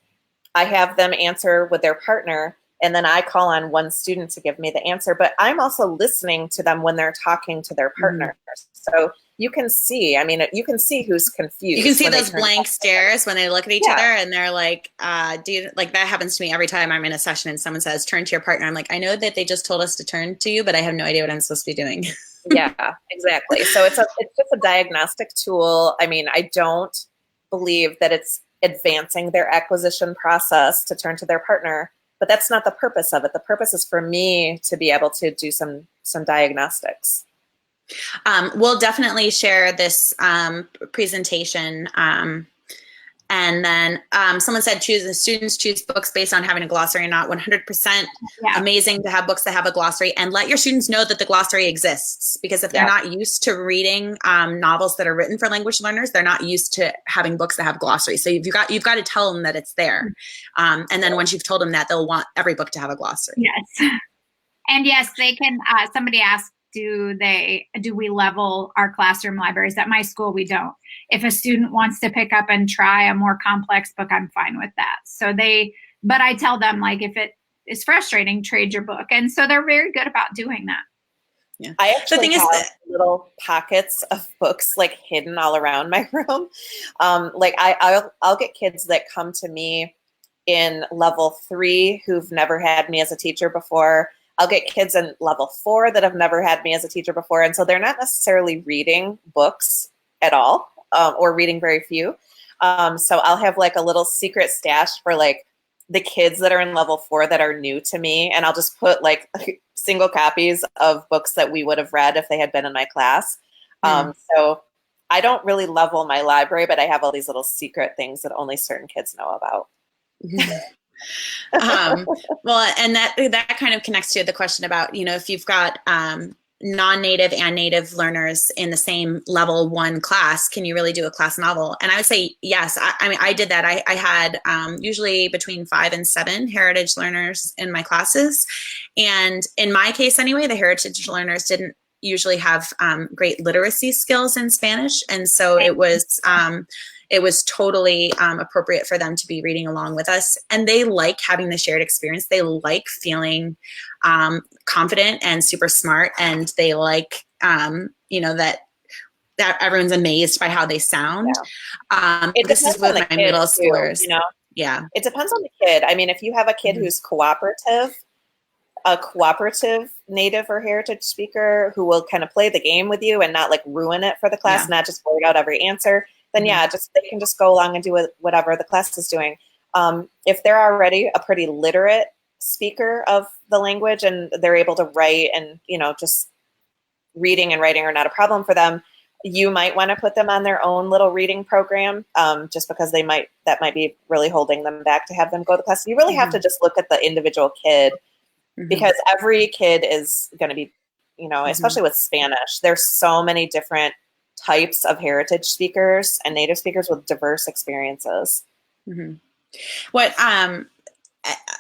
I have them answer with their partner, and then I call on one student to give me the answer. But I'm also listening to them when they're talking to their partners. So you can see, who's confused. You can see those blank stares when they look at each other and they're like, that happens to me every time I'm in a session and someone says, turn to your partner. I'm like, I know that they just told us to turn to you, but I have no idea what I'm supposed to be doing. Yeah, exactly. So it's just a diagnostic tool. I don't believe that it's advancing their acquisition process to turn to their partner. But that's not the purpose of it. The purpose is for me to be able to do some diagnostics. We'll definitely share this presentation. And then someone said students choose books based on having a glossary or not. 100% amazing to have books that have a glossary, and let your students know that the glossary exists, because if they're not used to reading novels that are written for language learners, they're not used to having books that have glossaries. So you've got to tell them that it's there. And then once you've told them that, they'll want every book to have a glossary. Yes. And yes, they can, somebody asked, do we level our classroom libraries? At my school, we don't. If a student wants to pick up and try a more complex book, I'm fine with that. But I tell them, like, if it is frustrating, trade your book. And so they're very good about doing that. Yeah. I actually have little pockets of books like hidden all around my room. I'll get kids that come to me in level 3 who've never had me as a teacher before. I'll get kids in level 4 that have never had me as a teacher before. And so they're not necessarily reading books at all, or reading very few. So I'll have like a little secret stash for like the kids that are in level 4 that are new to me. And I'll just put like single copies of books that we would have read if they had been in my class. So I don't really level my library, but I have all these little secret things that only certain kids know about. Well, and that kind of connects to the question about, if you've got non-native and native learners in the same level 1 class, can you really do a class novel? And I would say yes. I did that. I had usually between 5 and 7 heritage learners in my classes. And in my case anyway, the heritage learners didn't usually have great literacy skills in Spanish. And so it was totally appropriate for them to be reading along with us. And they like having the shared experience. They like feeling confident and super smart. And they like, that everyone's amazed by how they sound. This is with my middle schoolers. Yeah. It depends on the kid. If you have a kid who's cooperative, a cooperative native or heritage speaker who will kind of play the game with you and not like ruin it for the class, not just blurt out every answer, then yeah, they can just go along and do whatever the class is doing. If they're already a pretty literate speaker of the language and they're able to write and, just reading and writing are not a problem for them, you might want to put them on their own little reading program, just because that might be really holding them back to have them go to class. You really have to just look at the individual kid, because every kid is going to be, especially with Spanish, there's so many different types of heritage speakers and native speakers with diverse experiences.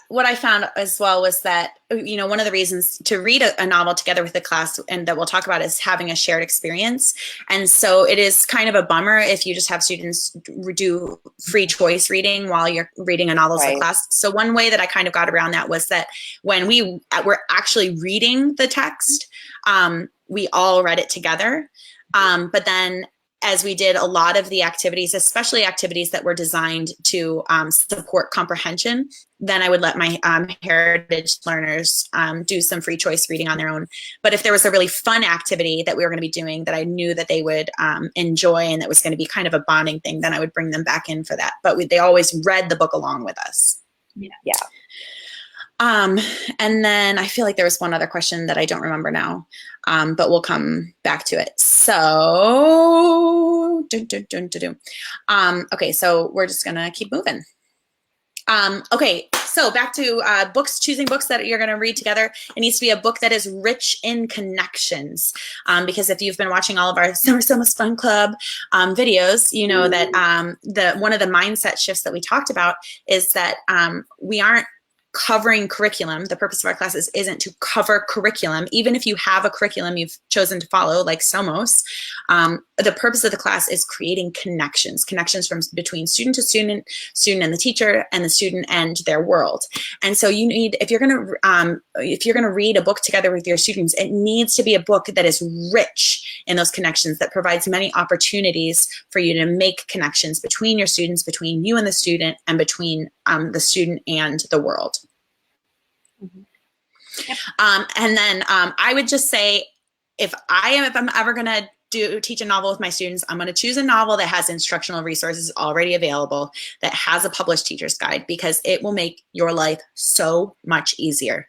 What I found as well was that, one of the reasons to read a novel together with the class, and that we'll talk about, is having a shared experience. And so it is kind of a bummer if you just have students do free choice reading while you're reading a novel to the class. So one way that I kind of got around that was that when we were actually reading the text, we all read it together. But then as we did a lot of the activities, especially activities that were designed to support comprehension, then I would let my heritage learners do some free choice reading on their own. But if there was a really fun activity that we were going to be doing that I knew that they would enjoy and that was going to be kind of a bonding thing, then I would bring them back in for that. But they always read the book along with us. Yeah. And then I feel like there was one other question that I don't remember now, but we'll come back to it. So, okay, so we're just gonna keep moving. Okay, so back to books, choosing books that you're gonna read together. It needs to be a book that is rich in connections, because if you've been watching all of our Summer So Much Fun Club videos, you know that one of the mindset shifts that we talked about is that we aren't covering curriculum. The purpose of our classes isn't to cover curriculum. Even if you have a curriculum you've chosen to follow, like SOMOS, the purpose of the class is creating connections from between student to student, student and the teacher, and the student and their world. And so you need, if you're going to read a book together with your students, it needs to be a book that is rich in those connections, that provides many opportunities for you to make connections between your students, between you and the student, and between the student and the world. Yep. And then I would just say, if I'm ever going to teach a novel with my students, I'm going to choose a novel that has instructional resources already available, that has a published teacher's guide, because it will make your life so much easier,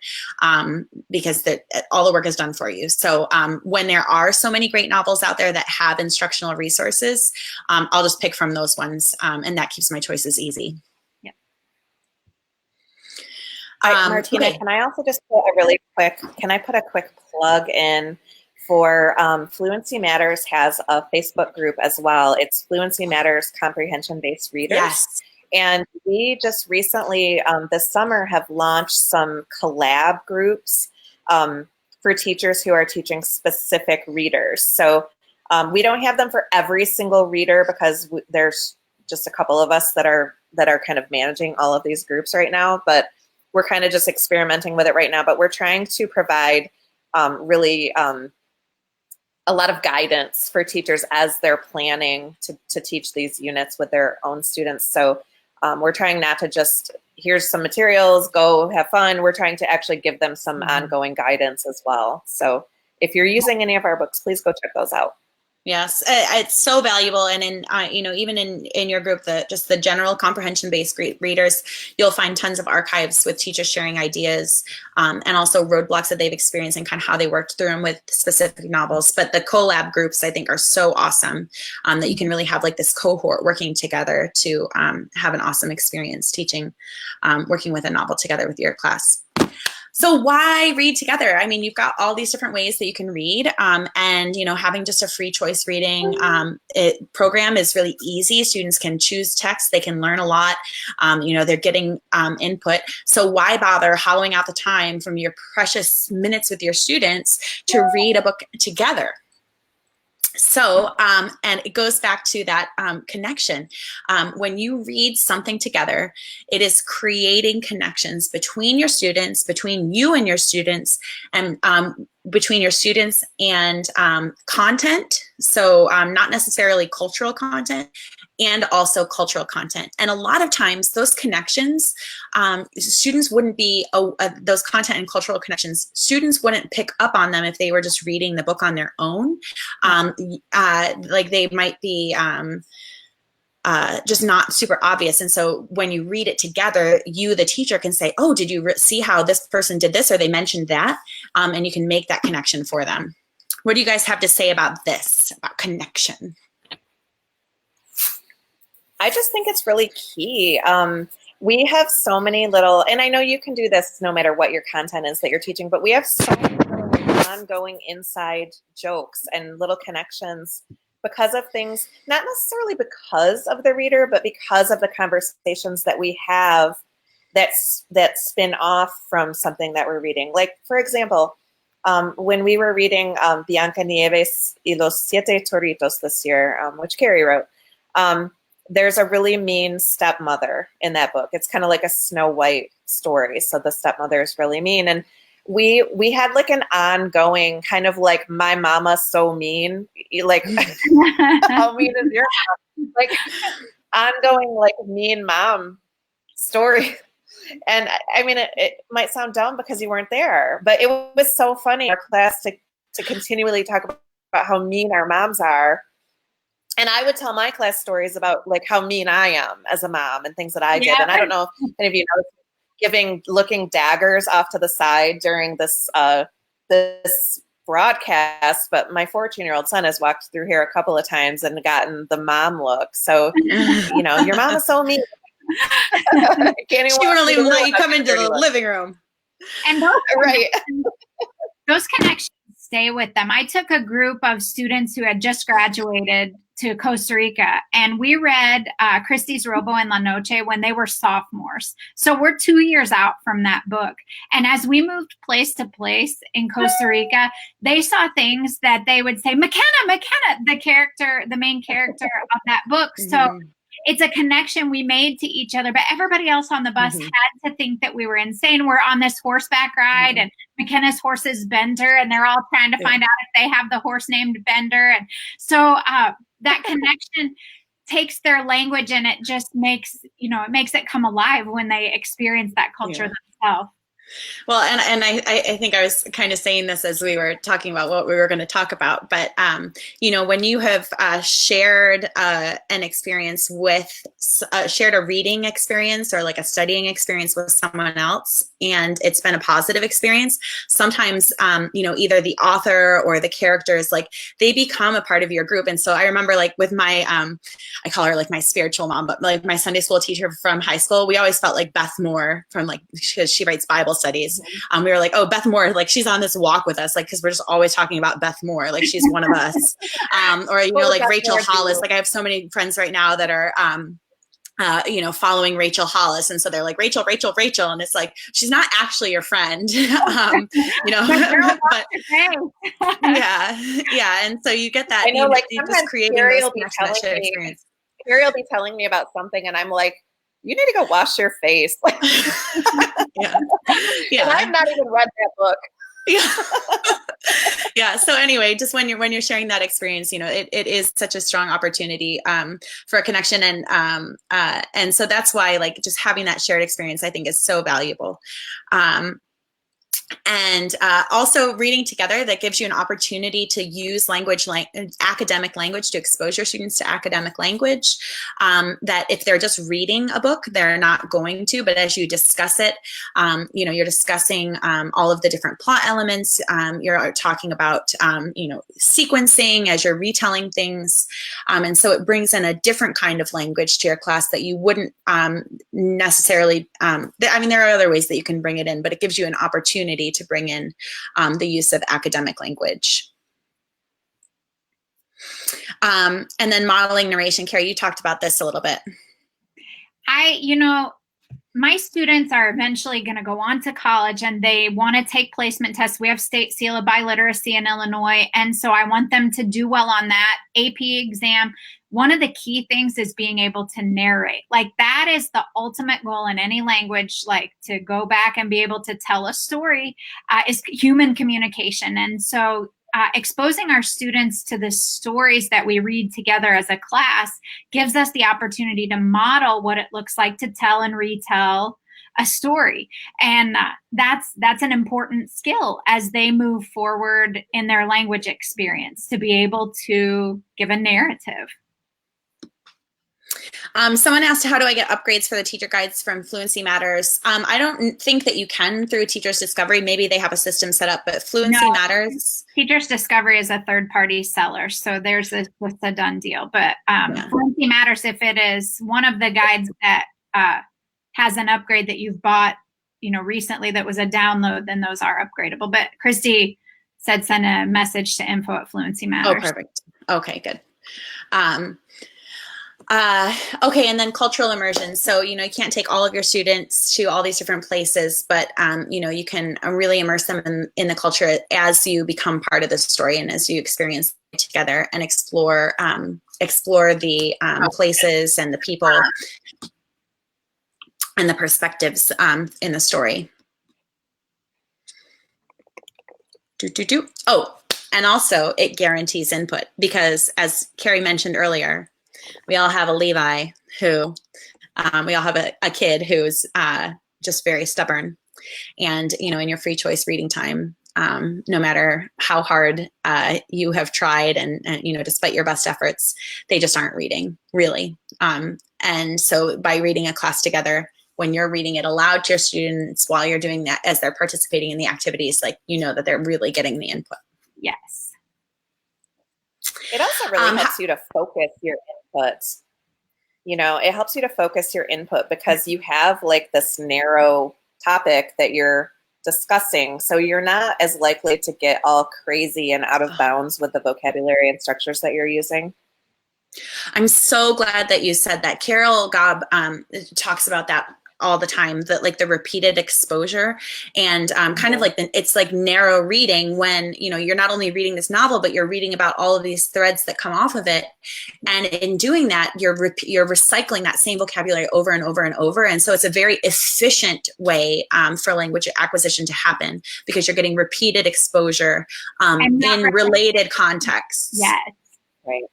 because all the work is done for you. So when there are so many great novels out there that have instructional resources, I'll just pick from those ones, and that keeps my choices easy. Martina, okay. can I also just put a quick plug in for Fluency Matters has a Facebook group as well. It's Fluency Matters Comprehension-Based Readers. Yes. And we just recently, this summer, have launched some collab groups for teachers who are teaching specific readers. So we don't have them for every single reader, because there's just a couple of us that are kind of managing all of these groups right now, but we're kind of just experimenting with it right now. But we're trying to provide really a lot of guidance for teachers as they're planning to teach these units with their own students. So we're trying not to just, here's some materials, go have fun. We're trying to actually give them some ongoing guidance as well. So if you're using any of our books, please go check those out. Yes, it's so valuable. And in, even in your group, just the general comprehension-based readers, you'll find tons of archives with teachers sharing ideas, and also roadblocks that they've experienced and kind of how they worked through them with specific novels. But the collab groups, I think, are so awesome, that you can really have like this cohort working together to have an awesome experience teaching, working with a novel together with your class. So why read together? I mean, you've got all these different ways that you can read, and having just a free choice reading program is really easy. Students can choose text, they can learn a lot. They're getting input. So why bother hollowing out the time from your precious minutes with your students to read a book together? So, and it goes back to that connection. When you read something together, it is creating connections between your students, between you and your students, and between your students and content. So not necessarily cultural content, and also cultural content. And a lot of times those connections, students wouldn't be, those content and cultural connections, students wouldn't pick up on them if they were just reading the book on their own. Like they might be, just not super obvious. And so when you read it together, you, the teacher, can say, oh, did you see how this person did this, or they mentioned that? And you can make that connection for them. What do you guys have to say about this, about connection? I just think it's really key. We have so many little, and I know you can do this no matter what your content is that you're teaching, but we have so many little ongoing inside jokes and little connections because of things, not necessarily because of the reader, but because of the conversations that we have that spin off from something that we're reading. Like, for example, when we were reading Bianca Nieves y los Siete Torritos this year, which Carrie wrote, there's a really mean stepmother in that book. It's kind of like a Snow White story. So the stepmother is really mean. And we had like an ongoing kind of like, my mama so mean, like how mean is your mom? Like ongoing like mean mom story. And I mean, it might sound dumb because you weren't there, but it was so funny in our class to continually talk about how mean our moms are. And I would tell my class stories about like how mean I am as a mom and things that I did. And I don't know if any of you know, looking daggers off to the side during this this broadcast, but my 14-year-old son has walked through here a couple of times and gotten the mom look. So, you know, your mom is so mean. She won't even let you come into the living room. And those connections stay with them. I took a group of students who had just graduated to Costa Rica, and we read Kristy's Robo en la Noche when they were sophomores. So we're 2 years out from that book. And as we moved place to place in Costa Rica, they saw things that they would say, McKenna, the main character of that book. So it's a connection we made to each other, but everybody else on the bus had to think that we were insane. We're on this horseback ride and McKenna's horse is Bender, and they're all trying to find out if they have the horse named Bender. And so that connection takes their language, and it just makes, it makes it come alive when they experience that culture themselves. Well, and I think I was kind of saying this as we were talking about what we were going to talk about, but, when you have shared an experience shared a reading experience or like a studying experience with someone else, and it's been a positive experience, sometimes, either the author or the characters, like they become a part of your group. And so I remember like with my, I call her like my spiritual mom, but like my Sunday school teacher from high school, we always felt like Beth Moore from like, because she writes Bible studies. We were like, oh, Beth Moore, like she's on this walk with us, like, because we're just always talking about Beth Moore, like she's one of us. Or, like Rachel Hollis, like I have so many friends right now that are, following Rachel Hollis. And so they're like, Rachel. And it's like, she's not actually your friend, but yeah. And so you get that, I know, like you just creating Carrie those experience. Carrie will be telling me about something and I'm like, you need to go wash your face. Yeah. And I've not even read that book. Yeah. So anyway, just when you're sharing that experience, it is such a strong opportunity for a connection, and so that's why like just having that shared experience I think is so valuable. And also reading together, that gives you an opportunity to use academic language, to expose your students to academic language, that if they're just reading a book, they're not going to, but as you discuss it, you're discussing all of the different plot elements, you're talking about, sequencing as you're retelling things. And so it brings in a different kind of language to your class that you wouldn't necessarily, there are other ways that you can bring it in, but it gives you an opportunity to bring in the use of academic language. And then modeling narration. Carrie, you talked about this a little bit. My students are eventually going to go on to college and they want to take placement tests. We have state seal of biliteracy in Illinois. And so I want them to do well on that AP exam. One of the key things is being able to narrate. Like that is the ultimate goal in any language, like to go back and be able to tell a story is human communication. And so exposing our students to the stories that we read together as a class gives us the opportunity to model what it looks like to tell and retell a story. And that's an important skill as they move forward in their language experience, to be able to give a narrative. Someone asked, how do I get upgrades for the teacher guides from Fluency Matters? I don't think that you can through Teachers Discovery. Maybe they have a system set up, but Fluency Matters. Teachers Discovery is a third-party seller, so there's a done deal. But Fluency Matters, if it is one of the guides that has an upgrade that you've bought, recently that was a download, then those are upgradable. But Kristy said send a message to info@Fluency Matters. Oh, perfect. Okay, good. Okay, and then cultural immersion. So, you can't take all of your students to all these different places, but, you can really immerse them in the culture as you become part of the story and as you experience it together and explore the places and the people and the perspectives in the story. Oh, and also it guarantees input because, as Carrie mentioned earlier, we all have a Levi who, we all have a kid who's just very stubborn. And, in your free choice reading time, no matter how hard you have tried and, despite your best efforts, they just aren't reading, really. And so by reading a class together, when you're reading it aloud to your students while you're doing that, as they're participating in the activities, that they're really getting the input. Yes. It also really helps you to focus your input. It helps you to focus your input because you have this narrow topic that you're discussing. So you're not as likely to get all crazy and out of bounds with the vocabulary and structures that you're using. I'm so glad that you said that. Carol Gobb talks about that all the time, that the repeated exposure and kind of it's narrow reading when, you're not only reading this novel, but you're reading about all of these threads that come off of it. And in doing that, you're recycling that same vocabulary over and over and over. And so it's a very efficient way for language acquisition to happen because you're getting repeated exposure in related contexts. Yes. Right.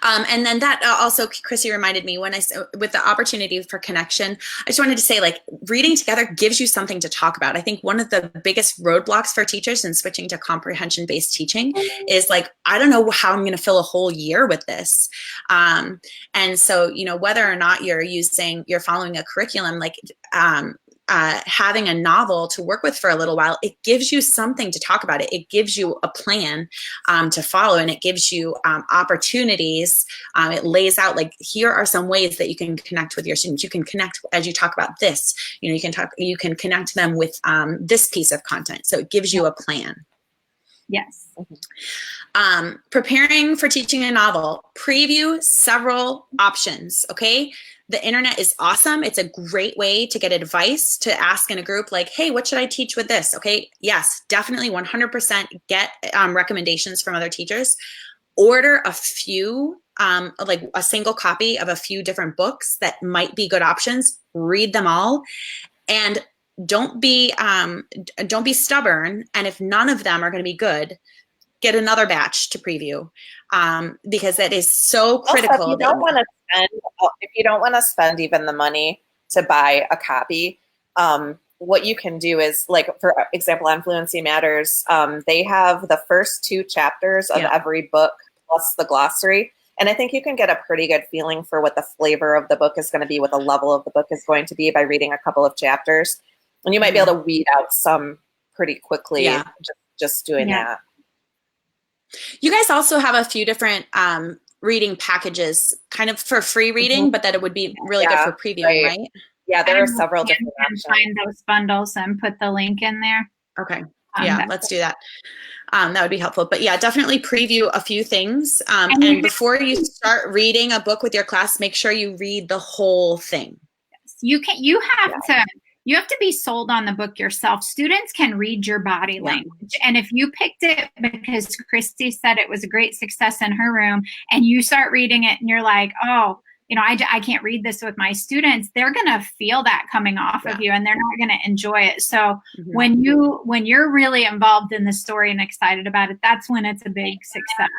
And then that also, Kristy reminded me with the opportunity for connection, I just wanted to say reading together gives you something to talk about. I think one of the biggest roadblocks for teachers in switching to comprehension-based teaching is I don't know how I'm going to fill a whole year with this. And so, whether or not you're following a curriculum, having a novel to work with for a little while, it gives you something to talk about. It gives you a plan to follow, and it gives you opportunities. It lays out here are some ways that you can connect with your students. You can connect as you talk about this. You can connect them with this piece of content. So it gives you a plan. Yes. Preparing for teaching a novel, preview several options. Okay. The internet is awesome. It's a great way to get advice, to ask in a group hey, what should I teach with this? Okay. Yes, definitely 100% get recommendations from other teachers. Order a few, a single copy of a few different books that might be good options. Read them all. And don't be stubborn. And if none of them are going to be good, get another batch to preview because that is so critical. Also, if you don't want to spend even the money to buy a copy, what you can do is for example, on Fluency Matters, they have the first 2 chapters of every book plus the glossary. And I think you can get a pretty good feeling for what the flavor of the book is going to be, what the level of the book is going to be by reading a couple of chapters. And you might be able to weed out some pretty quickly just doing that. You guys also have a few different reading packages kind of for free reading, but that it would be really good for previewing, right? Yeah, there are several different options. Find those bundles and put the link in there. Okay. Yeah, let's do that. That would be helpful. But yeah, definitely preview a few things. And before you start reading a book with your class, make sure you read the whole thing. Yes. You have to be sold on the book yourself. Students can read your body language. And if you picked it because Kristy said it was a great success in her room and you start reading it and you're like, oh, I can't read this with my students, they're going to feel that coming off of you and they're not going to enjoy it. So when you're really involved in the story and excited about it, that's when it's a big success.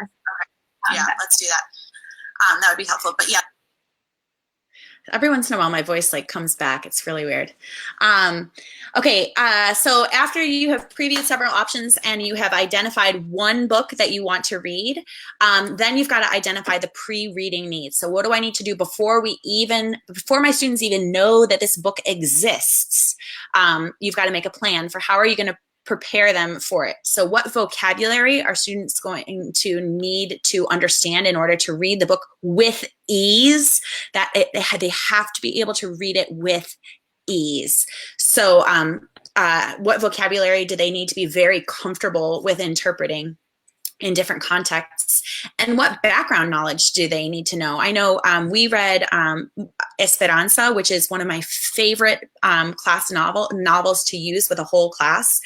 Okay. Let's do that. That would be helpful. But yeah. Every once in a while, my voice like comes back. It's really weird. Okay, so after you have previewed several options and you have identified one book that you want to read, then you've got to identify the pre-reading needs. So what do I need to do before my students even know that this book exists? You've got to make a plan for how are you going to prepare them for it. So what vocabulary are students going to need to understand in order to read the book with ease? They have to be able to read it with ease. So what vocabulary do they need to be very comfortable with interpreting in different contexts, and what background knowledge do they need to know? I know we read Esperanza, which is one of my favorite class novels to use with a whole class,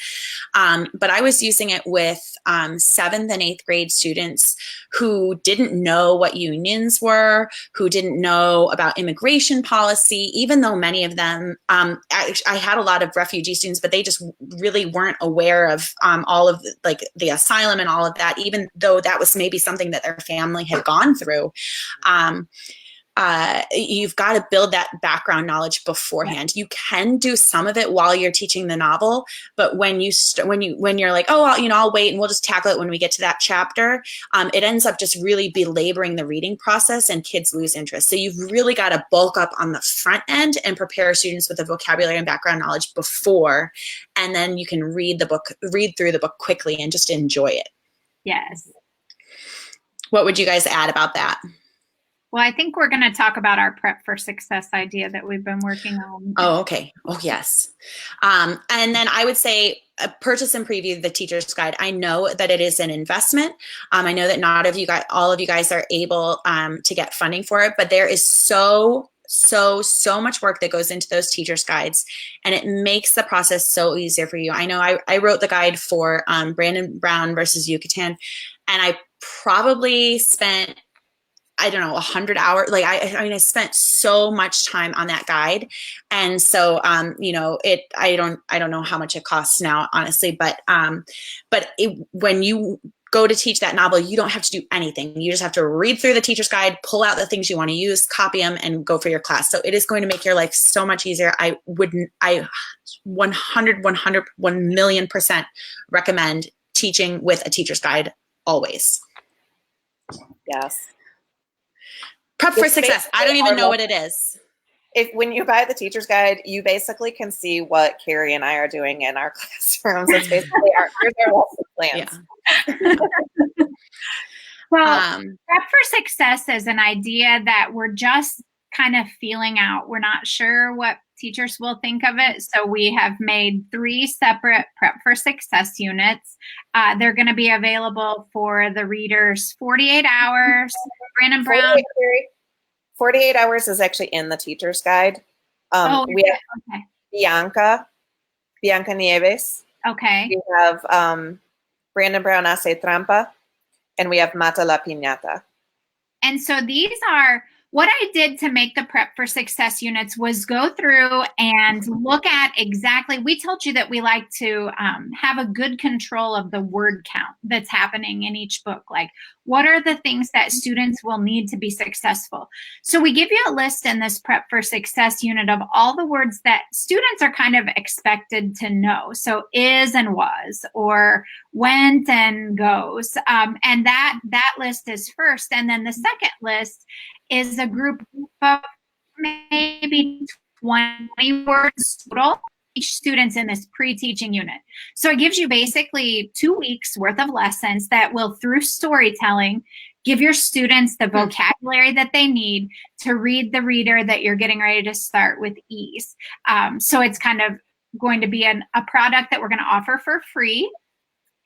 but I was using it with 7th and 8th grade students who didn't know what unions were, who didn't know about immigration policy, even though many of them, I had a lot of refugee students, but they just really weren't aware of all of the asylum and all of that, even though that was maybe something that their family had gone through. You've got to build that background knowledge beforehand. You can do some of it while you're teaching the novel, but when you're like, oh, I'll wait and we'll just tackle it when we get to that chapter, it ends up just really belaboring the reading process and kids lose interest. So you've really got to bulk up on the front end and prepare students with the vocabulary and background knowledge before, and then you can read through the book quickly and just enjoy it. Yes. What would you guys add about that? Well, I think we're going to talk about our Prep for Success idea that we've been working on. Oh, okay. Oh, yes. And then I would say purchase and preview the teacher's guide. I know that it is an investment. I know that not all of you guys are able to get funding for it, but there is so much work that goes into those teacher's guides, and it makes the process so easier for you. I know I wrote the guide for Brandon Brown versus Yucatan, and I probably spent, I don't know, 100 hours. I spent so much time on that guide. And so, I don't know how much it costs now, honestly, but when you go to teach that novel, you don't have to do anything. You just have to read through the teacher's guide, pull out the things you want to use, copy them, and go for your class. So it is going to make your life so much easier. I 1,000,000% recommend teaching with a teacher's guide always. Yes. Prep for Success. I don't even know what it is. When you buy the teacher's guide, you basically can see what Carrie and I are doing in our classrooms. It's basically here's our lesson plans. Yeah. Well, Prep for Success is an idea that we're just kind of feeling out. We're not sure what teachers will think of it. So we have made 3 separate Prep for Success units. They're going to be available for the readers 48 hours. Brandon Brown. 48 hours is actually in the teacher's guide. We have Bianca Nieves. Okay. We have Brandon Brown Hace Trampa, and we have Mata la Piñata. And so these are, what I did to make the Prep for Success units was go through and look at exactly, we told you that we like to have a good control of the word count that's happening in each book. Like, what are the things that students will need to be successful? So we give you a list in this Prep for Success unit of all the words that students are kind of expected to know. So is and was, or went and goes. And that list is first. And then the second list is a group of maybe 20 words total, each student's in this pre-teaching unit. So it gives you basically 2 weeks worth of lessons that will, through storytelling, give your students the vocabulary that they need to read the reader that you're getting ready to start with ease. So it's kind of going to be a product that we're going to offer for free.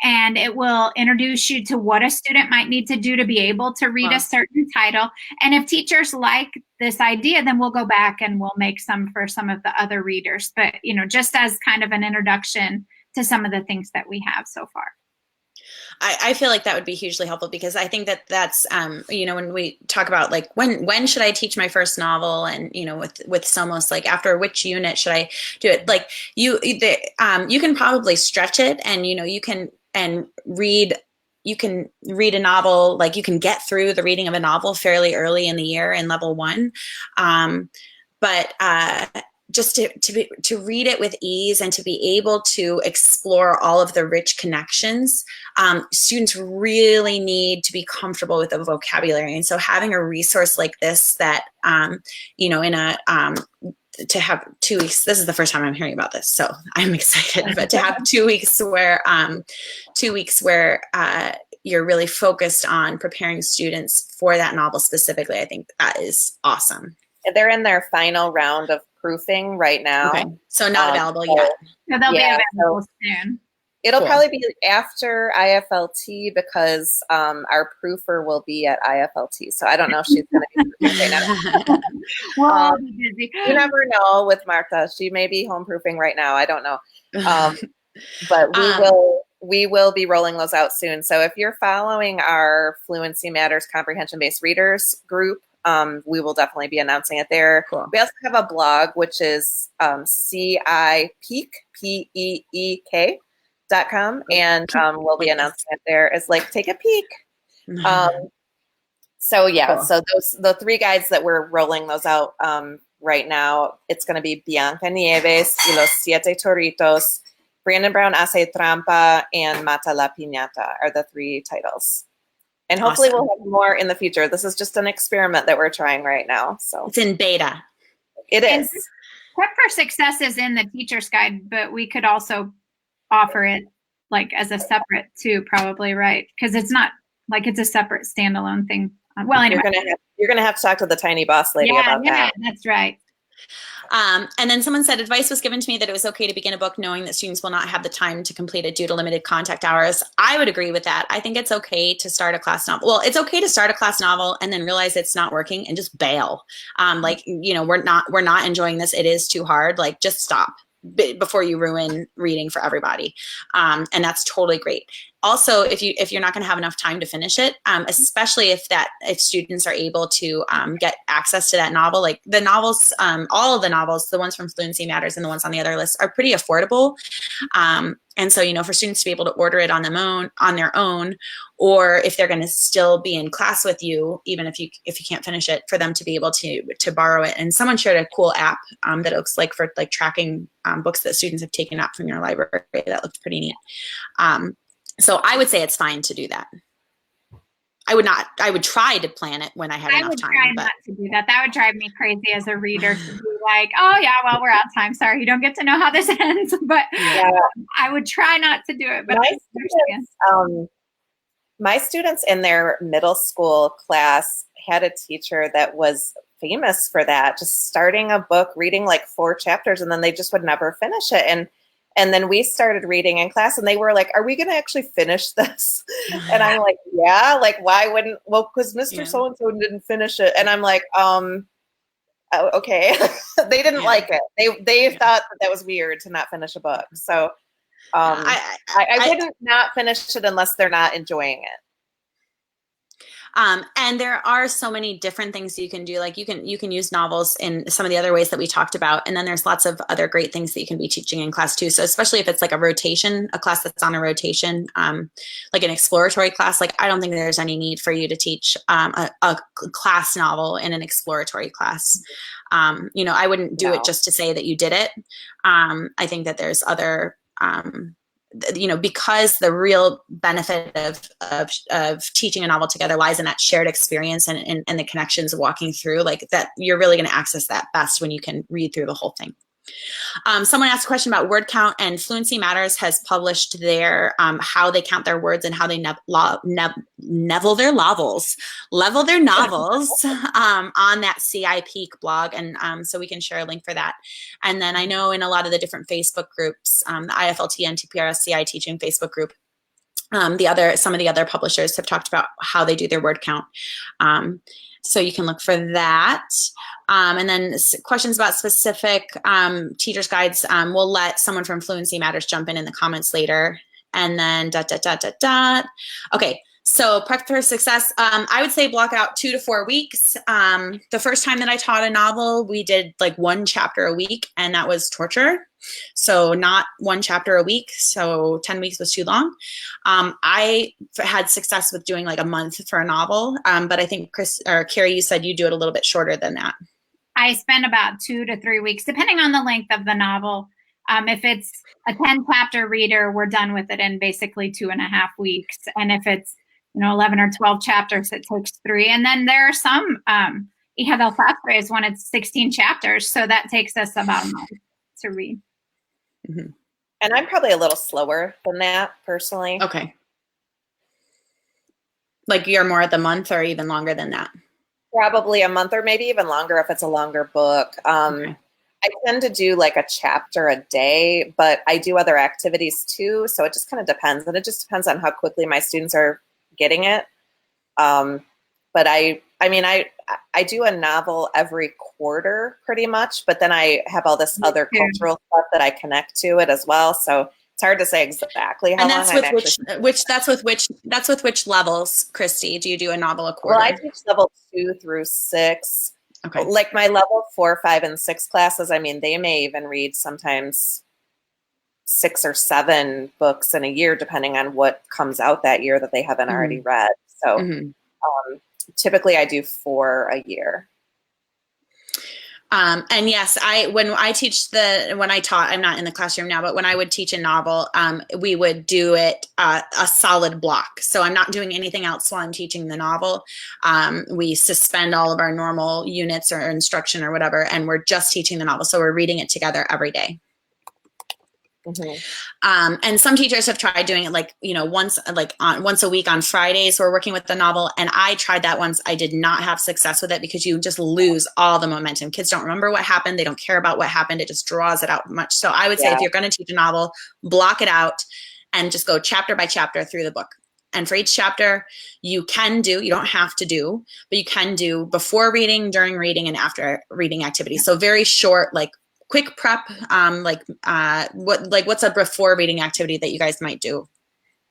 And it will introduce you to what a student might need to do to be able to read a certain title. And if teachers like this idea, then we'll go back and we'll make some for some of the other readers. But, just as kind of an introduction to some of the things that we have so far. I feel like that would be hugely helpful, because I think that's, when we talk about like, when should I teach my first novel, and, with Somos, like after which unit should I do it? Like you can probably stretch it, and, you can read a novel, like you can get through the reading of a novel fairly early in the year in level 1. but just to read it with ease and to be able to explore all of the rich connections, students really need to be comfortable with the vocabulary. And so having a resource like this that, you know, in a, to have 2 weeks, this is the first time I'm hearing about this, so I'm excited, but to have 2 weeks where, 2 weeks where you're really focused on preparing students for that novel specifically, I think that is awesome. They're in their final round of proofing right now. Okay, so not available yet. No, they'll be available soon. It'll probably be after IFLT because our proofer will be at IFLT. So I don't know if she's going to be proofing right now. Well, busy. You never know with Martha. She may be home proofing right now. I don't know. But we will be rolling those out soon. So if you're following our Fluency Matters Comprehension-Based Readers group, we will definitely be announcing it there. Cool. We also have a blog, which is CIPEEK, PEEK.com, and we'll be announcing it there as like, take a peek. So yeah, Cool. so the 3 guides that we're rolling those out right now, it's going to be Bianca Nieves y los Siete Toritos, Brandon Brown Hace Trampa, and Mata la Piñata are the 3 titles. And hopefully Awesome. we'll have more in the future. This is just an experiment that we're trying right now. So It's in beta. it is. Prep for Success is in the teacher's guide, but we could also offer it like as a separate too, probably, right? Because it's not like it's a separate standalone thing. Well, anyway. You're gonna have to talk to the tiny boss lady about that. That's right. And then someone said, advice was given to me that it was okay to begin a book knowing that students will not have the time to complete it due to limited contact hours. I would agree with that. I think it's okay to start a class novel. Well, it's okay to start a class novel and then realize it's not working and just bail. Like, you know, we're not enjoying this. It is too hard. Like, just stop before you ruin reading for everybody. And that's totally great. Also, if you're not going to have enough time to finish it, especially if students are able to get access to that novel, like the novels, all of the novels, the ones from Fluency Matters and the ones on the other list are pretty affordable. And so, you know, for students to be able to order it on their own, or if they're going to still be in class with you, even if you can't finish it, for them to be able to borrow it. And someone shared a cool app that it looks like for like tracking books that students have taken up from your library. That looked pretty neat. So I would say it's fine to do that. I would try to plan it when I had enough time. I would try not to do that. That would drive me crazy as a reader to be like, oh yeah, well, we're out of time. Sorry, you don't get to know how this ends. But Yeah. I would try not to do it. But my students in their middle school class had a teacher that was famous for that, just starting a book, reading like 4 chapters, and then they just would never finish it. And then we started reading in class and they were like, are we going to actually finish this? And I'm like, yeah, like, why wouldn't, well, because Mr. So-and-so didn't finish it. And I'm like, oh, okay. They didn't like it. They thought that was weird to not finish a book. So I wouldn't not finish it unless they're not enjoying it. And there are so many different things you can do. Like you can use novels in some of the other ways that we talked about. And then there's lots of other great things that you can be teaching in class too. So especially if it's like a class that's on a rotation, like an exploratory class, like I don't think there's any need for you to teach a class novel in an exploratory class. You know, I wouldn't do it just to say that you did it. I think that there's other, you know, because the real benefit of teaching a novel together lies in that shared experience and the connections of walking through, like that you're really going to access that best when you can read through the whole thing. Someone asked a question about word count, and Fluency Matters has published their how they count their words and how they level their novels on that CI Peak blog, and so we can share a link for that. And then I know in a lot of the different Facebook groups, the IFLT and TPRS CI Teaching Facebook group, some of the other publishers have talked about how they do their word count. So you can look for that. And then questions about specific teacher's guides, we'll let someone from Fluency Matters jump in the comments later. And then Okay, so prep for success. I would say block out 2 to 4 weeks. The first time that I taught a novel, we did like 1 chapter a week, and that was torture. So not 1 chapter a week. So 10 weeks was too long. I had success with doing like a month for a novel. But I think Carrie, you said you do it a little bit shorter than that. I spend about 2 to 3 weeks, depending on the length of the novel. If it's a 10-chapter reader, we're done with it in basically 2.5 weeks. And if it's 11 or 12 chapters, it takes 3. And then there are some Hija del Sastre when it's 16 chapters, so that takes us about a month to read. Mm-hmm. And I'm probably a little slower than that personally. Okay. Like you're more at the month or even longer than that? Probably a month or maybe even longer if it's a longer book. Okay. I tend to do like a chapter a day, but I do other activities too. So it just kind of depends. And it just depends on how quickly my students are getting it. But I do a novel every quarter pretty much, but then I have all this other cultural stuff that I connect to it as well. So it's hard to say exactly how long. And that's with which levels, Kristy? Do you do a novel a quarter? Well, I teach level 2 through 6. Okay. Like my level 4, 5, and 6 classes, I mean, they may even read sometimes 6 or 7 books in a year, depending on what comes out that year that they haven't already read. So typically I do 4 a year. And yes, when I taught, I'm not in the classroom now, but when I would teach a novel, we would do it a solid block. So I'm not doing anything else while I'm teaching the novel. We suspend all of our normal units or instruction or whatever, and we're just teaching the novel. So we're reading it together every day. Mm-hmm. And some teachers have tried doing it once a week on Fridays. We're working with the novel, and I tried that once. I did not have success with it because you just lose all the momentum. Kids don't remember what happened. They don't care about what happened. It just draws it out much. So I would say if you're going to teach a novel, block it out and just go chapter by chapter through the book. And for each chapter, you don't have to do, but you can do before reading, during reading, and after reading activities. So very short, quick prep, what's a before reading activity that you guys might do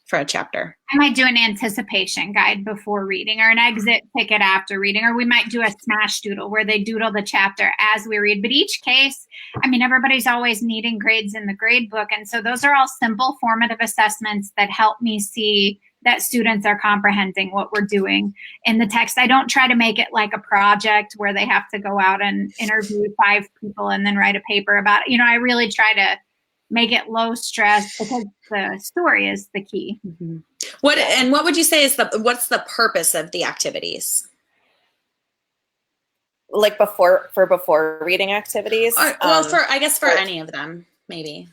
for a chapter? I might do an anticipation guide before reading, or an exit ticket after reading, or we might do a smash doodle where they doodle the chapter as we read. But each case, everybody's always needing grades in the grade book. And so those are all simple formative assessments that help me see that students are comprehending what we're doing in the text. I don't try to make it like a project where they have to go out and interview 5 people and then write a paper about it. I really try to make it low stress because the story is the key. Mm-hmm. What would you say what's the purpose of the activities? Like before reading activities? For any of them, maybe.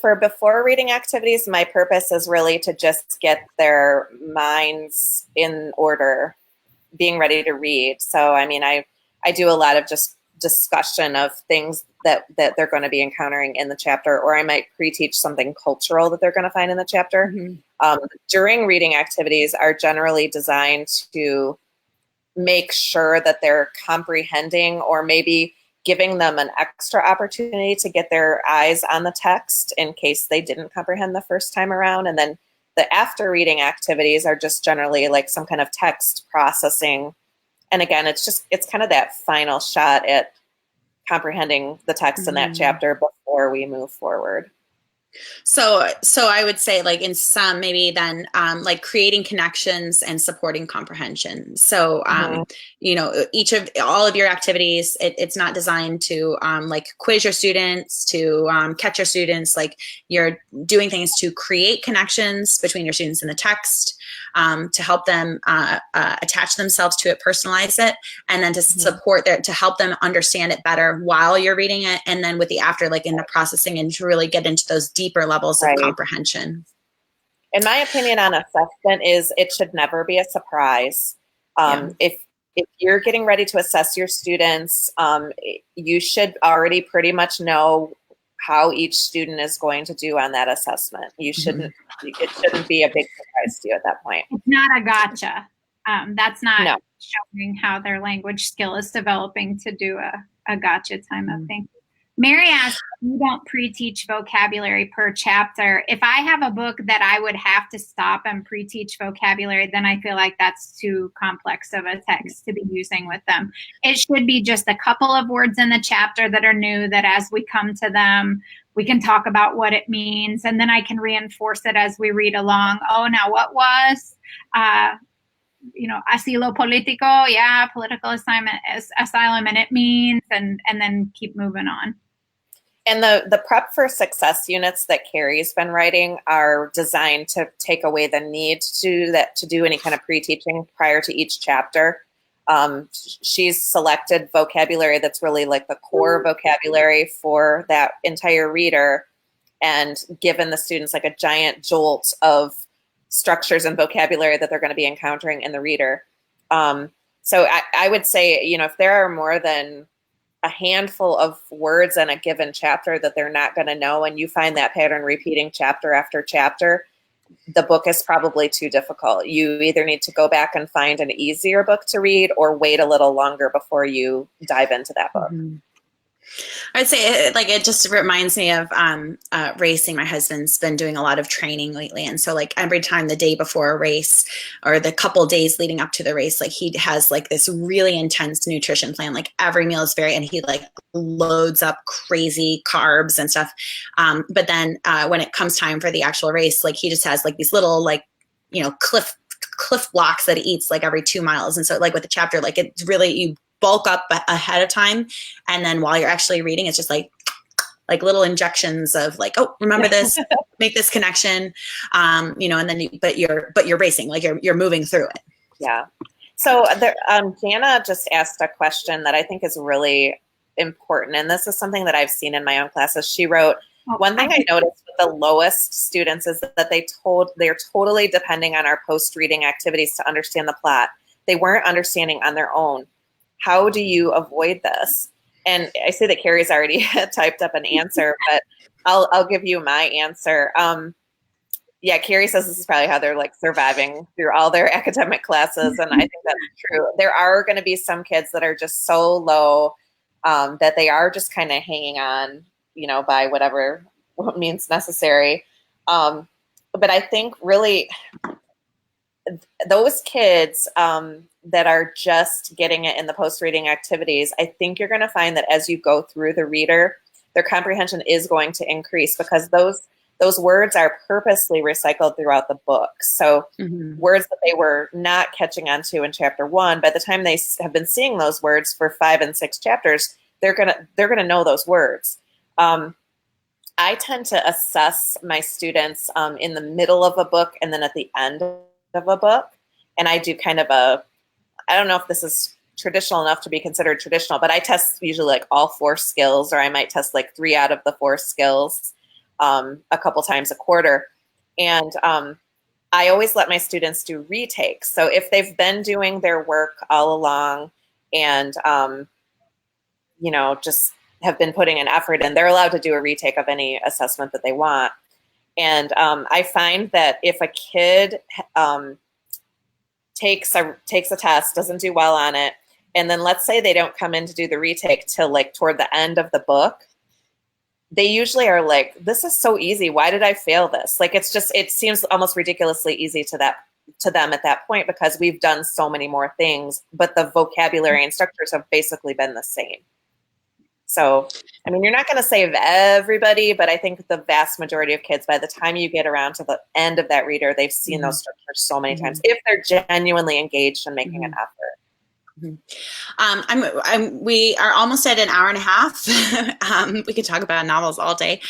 For before reading activities, my purpose is really to just get their minds in order, being ready to read. So, I do a lot of just discussion of things that they're going to be encountering in the chapter, or I might pre-teach something cultural that they're going to find in the chapter. Mm-hmm. During reading activities are generally designed to make sure that they're comprehending, or maybe giving them an extra opportunity to get their eyes on the text in case they didn't comprehend the first time around. And then the after reading activities are just generally like some kind of text processing. And again, it's kind of that final shot at comprehending the text in that chapter before we move forward. So I would say in some, maybe then creating connections and supporting comprehension. So, all of your activities, it's not designed to quiz your students, to catch your students. You're doing things to create connections between your students and the text, to help them attach themselves to it, personalize it, and then to support to help them understand it better while you're reading it. And then with the after, in the processing, and to really get into those deeper levels of comprehension. In my opinion on assessment is it should never be a surprise. If you're getting ready to assess your students, you should already pretty much know how each student is going to do on that assessment. You shouldn't, it shouldn't be a big surprise to you at that point. It's not a gotcha. That's not showing how their language skill is developing to do a gotcha time of thing. Mary asked, you don't pre-teach vocabulary per chapter. If I have a book that I would have to stop and pre-teach vocabulary, then I feel like that's too complex of a text to be using with them. It should be just a couple of words in the chapter that are new, that as we come to them, we can talk about what it means, and then I can reinforce it as we read along. Oh, now what was? asilo politico, yeah, political asylum, and it means, and then keep moving on. And the Prep for Success units that Carrie's been writing are designed to take away the need to do any kind of pre-teaching prior to each chapter. She's selected vocabulary that's really like the core vocabulary for that entire reader, and given the students like a giant jolt of structures and vocabulary that they're going to be encountering in the reader. So I would say, if there are more than a handful of words in a given chapter that they're not going to know, and you find that pattern repeating chapter after chapter, the book is probably too difficult. You either need to go back and find an easier book to read or wait a little longer before you dive into that book. Mm-hmm. I'd say it just reminds me of racing. My husband's been doing a lot of training lately. And so like every time the day before a race or the couple days leading up to the race, like he has like this really intense nutrition plan. Like every meal is and he like loads up crazy carbs and stuff. But then when it comes time for the actual race, like he just has like these little like, cliff blocks that he eats like every 2 miles. And so like with a chapter, like it's really, you bulk up ahead of time, and then while you're actually reading, it's just like little injections of like, oh, remember this, make this connection, and then but you're racing, like you're moving through it. Yeah. So Jana just asked a question that I think is really important, and this is something that I've seen in my own classes. She wrote, one thing I noticed with the lowest students is that they're totally depending on our post-reading activities to understand the plot. They weren't understanding on their own. How do you avoid this? And I see that Carrie's already typed up an answer, but I'll give you my answer. Yeah, Carrie says this is probably how they're like surviving through all their academic classes, and I think that's true. There are going to be some kids that are just so low that they are just kind of hanging on, by whatever means necessary. But I think really those kids that are just getting it in the post-reading activities, I think you're going to find that as you go through the reader, their comprehension is going to increase because those words are purposely recycled throughout the book. So words that they were not catching on to in chapter 1, by the time they have been seeing those words for 5 and 6 chapters, they're gonna know those words. I tend to assess my students in the middle of a book and then at the end of a book. And I do kind of I don't know if this is traditional enough to be considered traditional, but I test usually like all 4 skills, or I might test like 3 out of the 4 skills a couple times a quarter. And I always let my students do retakes. So if they've been doing their work all along and, just have been putting an effort in, they're allowed to do a retake of any assessment that they want. And I find that if a kid takes a test, doesn't do well on it, and then let's say they don't come in to do the retake till like toward the end of the book, they usually are like, this is so easy. Why did I fail this? Like, it seems almost ridiculously easy to them at that point because we've done so many more things, but the vocabulary and structures have basically been the same. So, I mean, you're not going to save everybody, but I think the vast majority of kids, by the time you get around to the end of that reader, they've seen those structures so many times, if they're genuinely engaged and making an effort. We are almost at an hour and a half. We could talk about novels all day.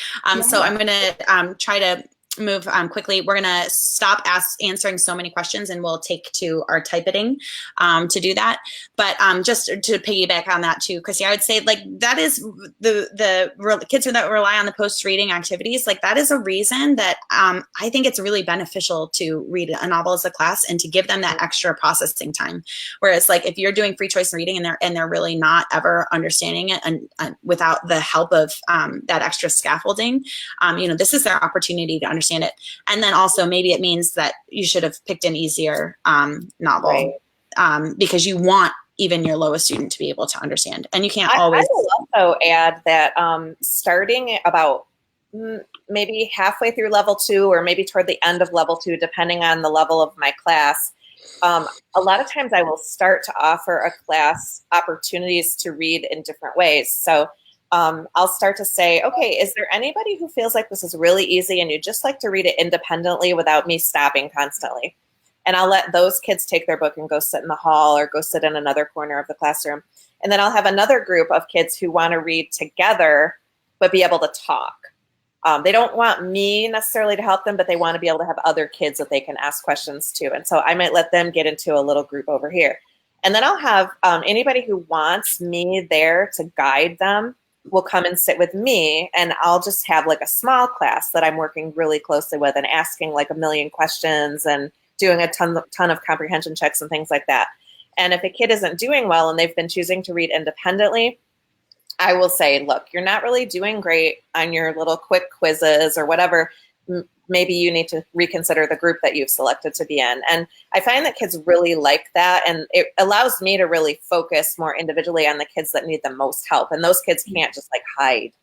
So I'm going to try to move quickly. We're going to stop answering so many questions, and we'll take to our typeting to do that. But just to piggyback on that too, Kristy, I would say like that is the kids that rely on the post-reading activities. Like that is a reason that I think it's really beneficial to read a novel as a class and to give them that extra processing time. Whereas like if you're doing free choice reading and they're really not ever understanding it and without the help of that extra scaffolding, this is their opportunity to understand it. And then also maybe it means that you should have picked an easier novel, right? Because you want even your lowest student to be able to understand. And you can't always. I will also add that starting about maybe halfway through level 2 or maybe toward the end of level 2, depending on the level of my class, a lot of times I will start to offer a class opportunities to read in different ways. So I'll start to say, okay, is there anybody who feels like this is really easy and you'd just like to read it independently without me stopping constantly? And I'll let those kids take their book and go sit in the hall or go sit in another corner of the classroom. And then I'll have another group of kids who want to read together, but be able to talk. They don't want me necessarily to help them, but they want to be able to have other kids that they can ask questions to. And so I might let them get into a little group over here. And then I'll have anybody who wants me there to guide them will come and sit with me, and I'll just have like a small class that I'm working really closely with and asking like a million questions and doing a ton of comprehension checks and things like that. And if a kid isn't doing well and they've been choosing to read independently, I will say, look, you're not really doing great on your little quick quizzes or whatever. Maybe you need to reconsider the group that you've selected to be in. And I find that kids really like that. And it allows me to really focus more individually on the kids that need the most help. And those kids can't just like hide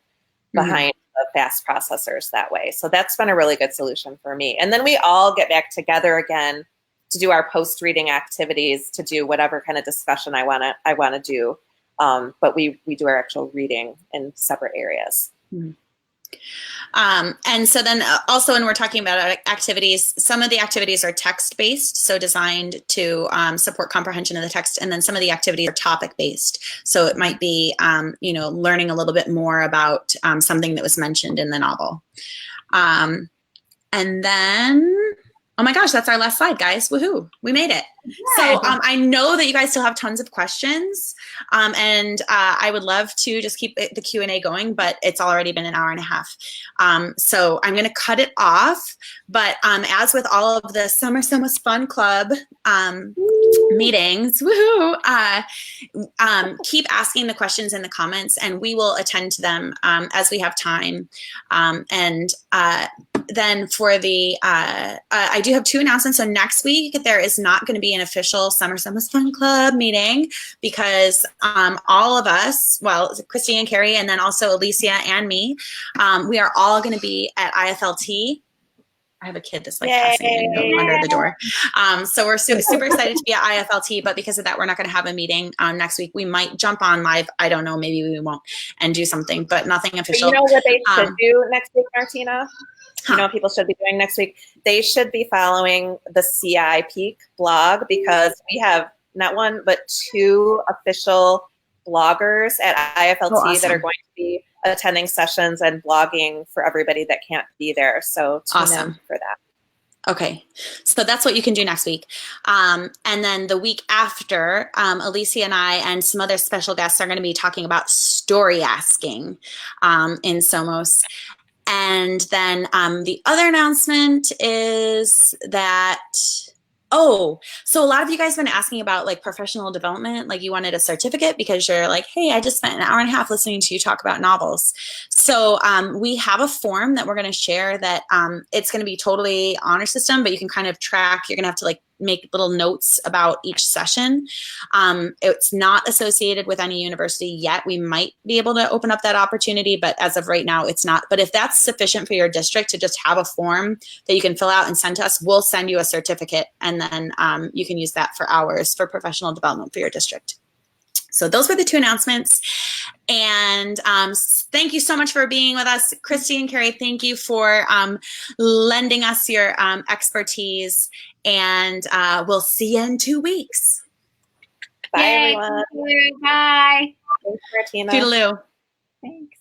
behind the fast processors that way. So that's been a really good solution for me. And then we all get back together again to do our post-reading activities, to do whatever kind of discussion I want to do. But we do our actual reading in separate areas. And so then also when we're talking about activities, some of the activities are text-based, so designed to support comprehension of the text, and then some of the activities are topic-based. So it might be, learning a little bit more about something that was mentioned in the novel. And then, oh my gosh, that's our last slide, guys. Woohoo, we made it. So I know that you guys still have tons of questions, and I would love to just keep the Q&A going, but it's already been an hour and a half. So I'm going to cut it off. But as with all of the Summer So Much Fun Club meetings, woohoo, keep asking the questions in the comments, and we will attend to them as we have time. Then for the, I do have 2 announcements. So next week, there is not going to be an official Summer So Much Fun Club meeting because all of us, well, Kristy and Carrie, and then also Alicia and me, we are all going to be at IFLT. I have a kid that's like passing in under the door. So we're super excited to be at IFLT, but because of that, we're not going to have a meeting next week. We might jump on live. I don't know. Maybe we won't and do something, but nothing official. You know what they should do next week, Martina? You know what people should be doing next week? They should be following the CI Peak blog, because we have not 1, but 2 official bloggers at IFLT that are going to be attending sessions and blogging for everybody that can't be there. So tune in for that. Okay, so that's what you can do next week. And then the week after, Alicia and I and some other special guests are going to be talking about story asking in Somos. And then the other announcement is that, so a lot of you guys have been asking about like professional development, like you wanted a certificate because you're like, hey, I just spent an hour and a half listening to you talk about novels. So we have a form that we're going to share that it's going to be totally honor system, but you can kind of track, you're going to have to like make little notes about each session. It's not associated with any university yet. We might be able to open up that opportunity, but as of right now, it's not. But if that's sufficient for your district to just have a form that you can fill out and send to us, we'll send you a certificate, and then you can use that for hours for professional development for your district. So those were the 2 announcements. And thank you so much for being with us. Kristy and Carrie, thank you for lending us your expertise. And we'll see you in 2 weeks. Bye, everyone. Bye. Thanks, Martina. Toodaloo. Thanks.